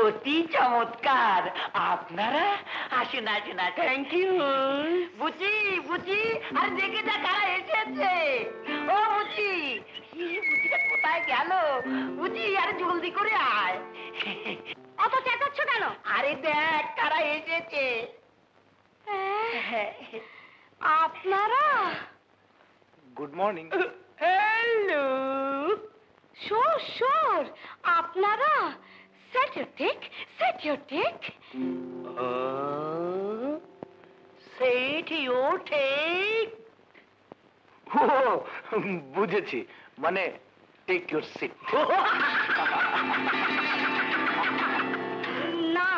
অতি চমৎকার। আপনারা আসেন আসেন। Thank you. বুঝি বুঝি, আর দেখে যা কারা এসেছে। ও বুঝি, বুঝিটা কোথায় গেল? বুঝি, আরে জলদি করে আয়। অত চেঁচাচ্ছ কেন? আরে দেখ কারা এসেছে। আপনারা? Good morning. হ্যালো, শ্বশুর আপনারা? Set your tick, set your tick. Set your tick. ও বুঝেছি, মানে টেক ইউর সিট। না,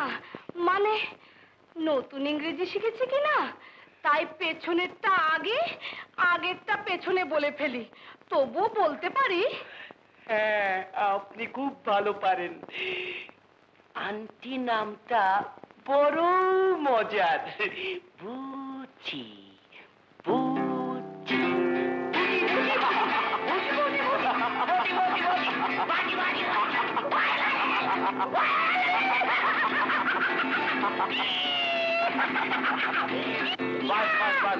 মানে নতুন ইংরেজি শিখেছি কিনা তাই পেছনেরটা আগে আগেরটা পেছনে বলে ফেলি। তবু বলতে পারি। হ্যাঁ, আপনি খুব ভালো পারেন। আন্টি নামটা বড় মজার। বুঝি বুঝি। বাস বাস বাস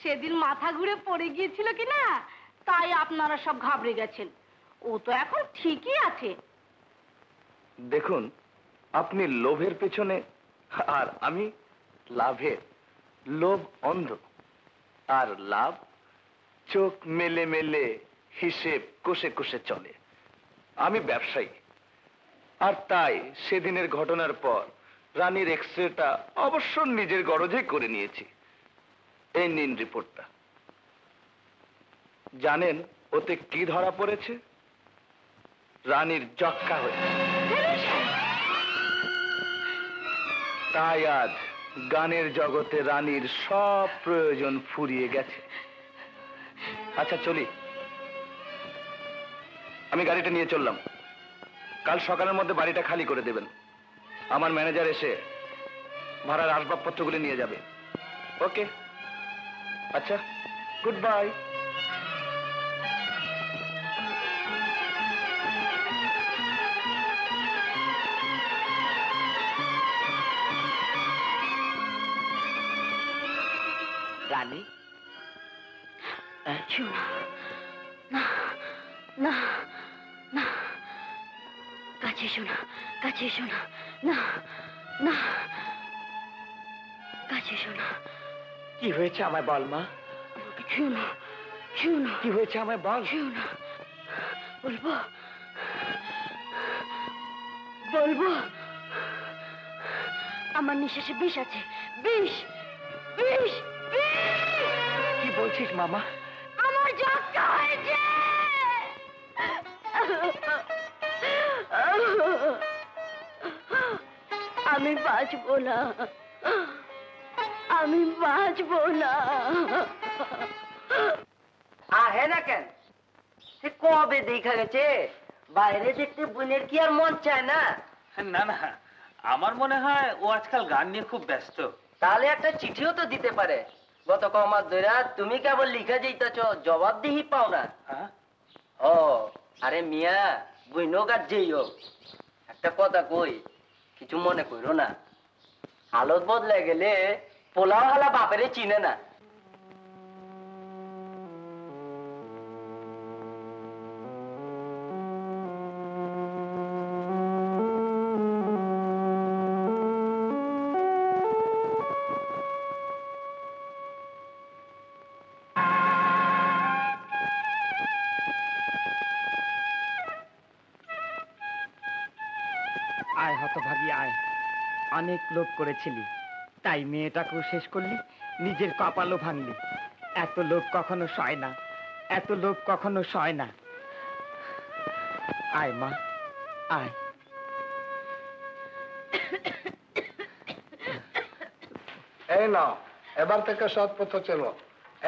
সেদিন মাথা ঘুরে পড়ে গিয়েছিল কিনা, তাই আপনারা সব ঘাবড়ে গেছেন। ও তো এখন ঠিকই আছে। দেখুন, আপনি লোভের পেছনে আর আমি লাভের। লোভ অন্ধ, আর লাভ চোখ মেলে মেলে হিসেব কষে কষে চলে। আমি ব্যবসায়ী, আর তাই সেদিনের ঘটনার পর রানীর এক্সরেটা অবশ্য নিজের গরজে করে নিয়েছি। এই নিন রিপোর্টটা। জানেন ওতে কি ধরা পড়েছে? রানীর যক্কা হয়েছে। তাই আজ গানের জগতে রানীর সব প্রয়োজন ফুরিয়ে গেছে। আচ্ছা চলি, আমি গাড়িটা নিয়ে চললাম। কাল সকালের মধ্যে বাড়িটা খালি করে দেবেন। আমার ম্যানেজার এসে ভাড়ার আসবাবপত্রগুলি নিয়ে যাবে। ওকে, আচ্ছা, গুড বাই। রানী, না না না, কাছে এসো না, কাছে এসো না, না না, কাছে এসো না। কি হয়েছে আমায় বল মা। আমাকে ছুঁয়ো না, ছুঁয়ো না। কি হয়েছে আমায় বল। ছুঁয়ো না। বলবো বলবো, আমার নিঃশ্বাসে বিষ আছে। বিষ, বিষ, কি বলছিস মামা? আমার যক্কা হয়েছে। আমি বাঁচবো না, আমি বাঁচবো না। আহে না কেন? সে কবে দেখা গেছে? বাইরে দেখতে বোনের কি আর মন চায় না? না না, আমার মনে হয় ও আজকাল গান নিয়ে খুব ব্যস্ত। তাহলে একটা চিঠিও তো দিতে পারে। গত কমাস ধরে তুমি কেবল লিখে যেতেছ, জবাবদিহি পাও না। ও আরে মিয়া, বুঝনোক আর যেই হোক, একটা কথা কই, কিছু মনে করো না। হালত বদলে গেলে পোলাও হালা বাপেরে চিনে না। আয় হতভাগী আয়, অনেক লোভ করেছিলি, তাই মেয়েটাকেও শেষ করলি, নিজের কপালও ভাঙলি। এত লোভ কখনো সয় না, এত লোভ কখনো সয় না। আয় মা, আয়। এই নাও, এবার থেকে সৎ পথে চলো।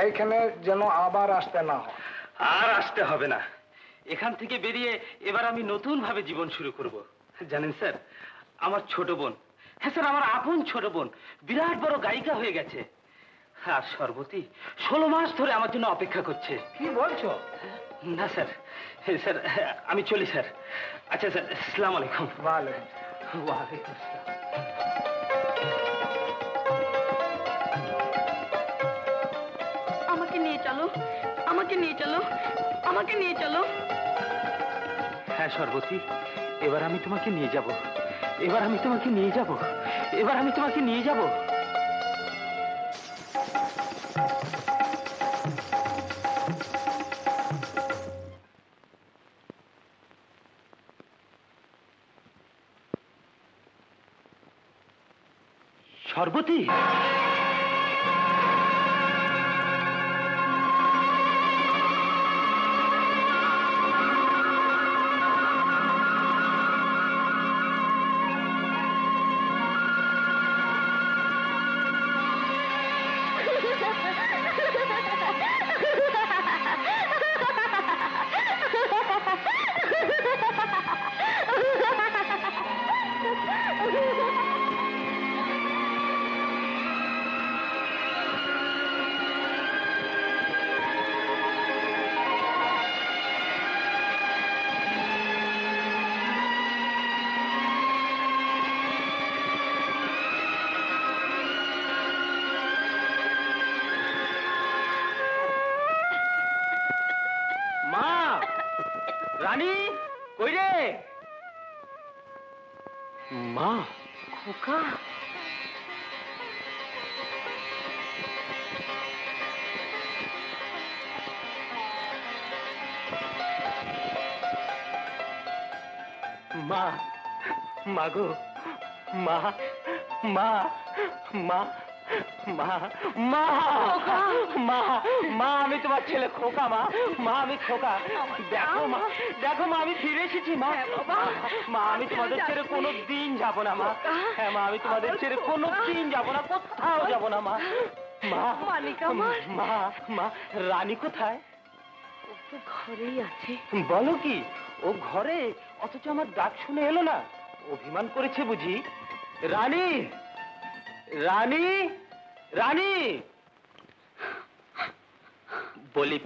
এইখানে যেন আবার আসতে না হয়। আর আসতে হবে না। এখান থেকে বেরিয়ে এবার আমি নতুন ভাবে জীবন শুরু করব। জানেন স্যার, আমার ছোট বোন, হ্যাঁ স্যার আমার আপন ছোট বোন, বিরাট বড় গায়িকা হয়ে গেছে। আর সর্বতী 16 মাস ধরে আমার জন্য অপেক্ষা করছে। কি বলছো? না স্যার, স্যার আমি চলি স্যার। আচ্ছা স্যার, আসসালামু আলাইকুম। ওয়ালাইকুম আসসালাম। আমাকে নিয়ে চলো, আমাকে নিয়ে চলো, আমাকে নিয়ে চলো। হ্যাঁ সর্বতী, এবার আমি তোমাকে নিয়ে যাব, এবার আমি তোমাকে নিয়ে যাব, এবার আমি তোমাকে নিয়ে যাব। সর্বতী, মা, রানী কই রে? মা, খোকা, মা, মা গো, মা, মা, মা, মা, মা, মা, মা, আমি তোমার ছেলে খোকা। মা, মা, আমি খোকা। দেখো মা, দেখো মা, আমি ফিরে এসেছি। মা, মা, আমি তোমাদের ছেড়ে কোনো দিন যাবো না। মা, হ্যাঁ মা, আমি তোমাদের ছেড়ে কোনো দিন যাবো না, কোথাও যাবো না। মা, মা, মা, মা, রানী কোথায়? ও তো ঘরেই আছে। বলো কি? ও ঘরে, অথচ আমার ডাক শুনে এলো না? অভিমান করেছে বুঝি? রানী, রানী, রানী বলি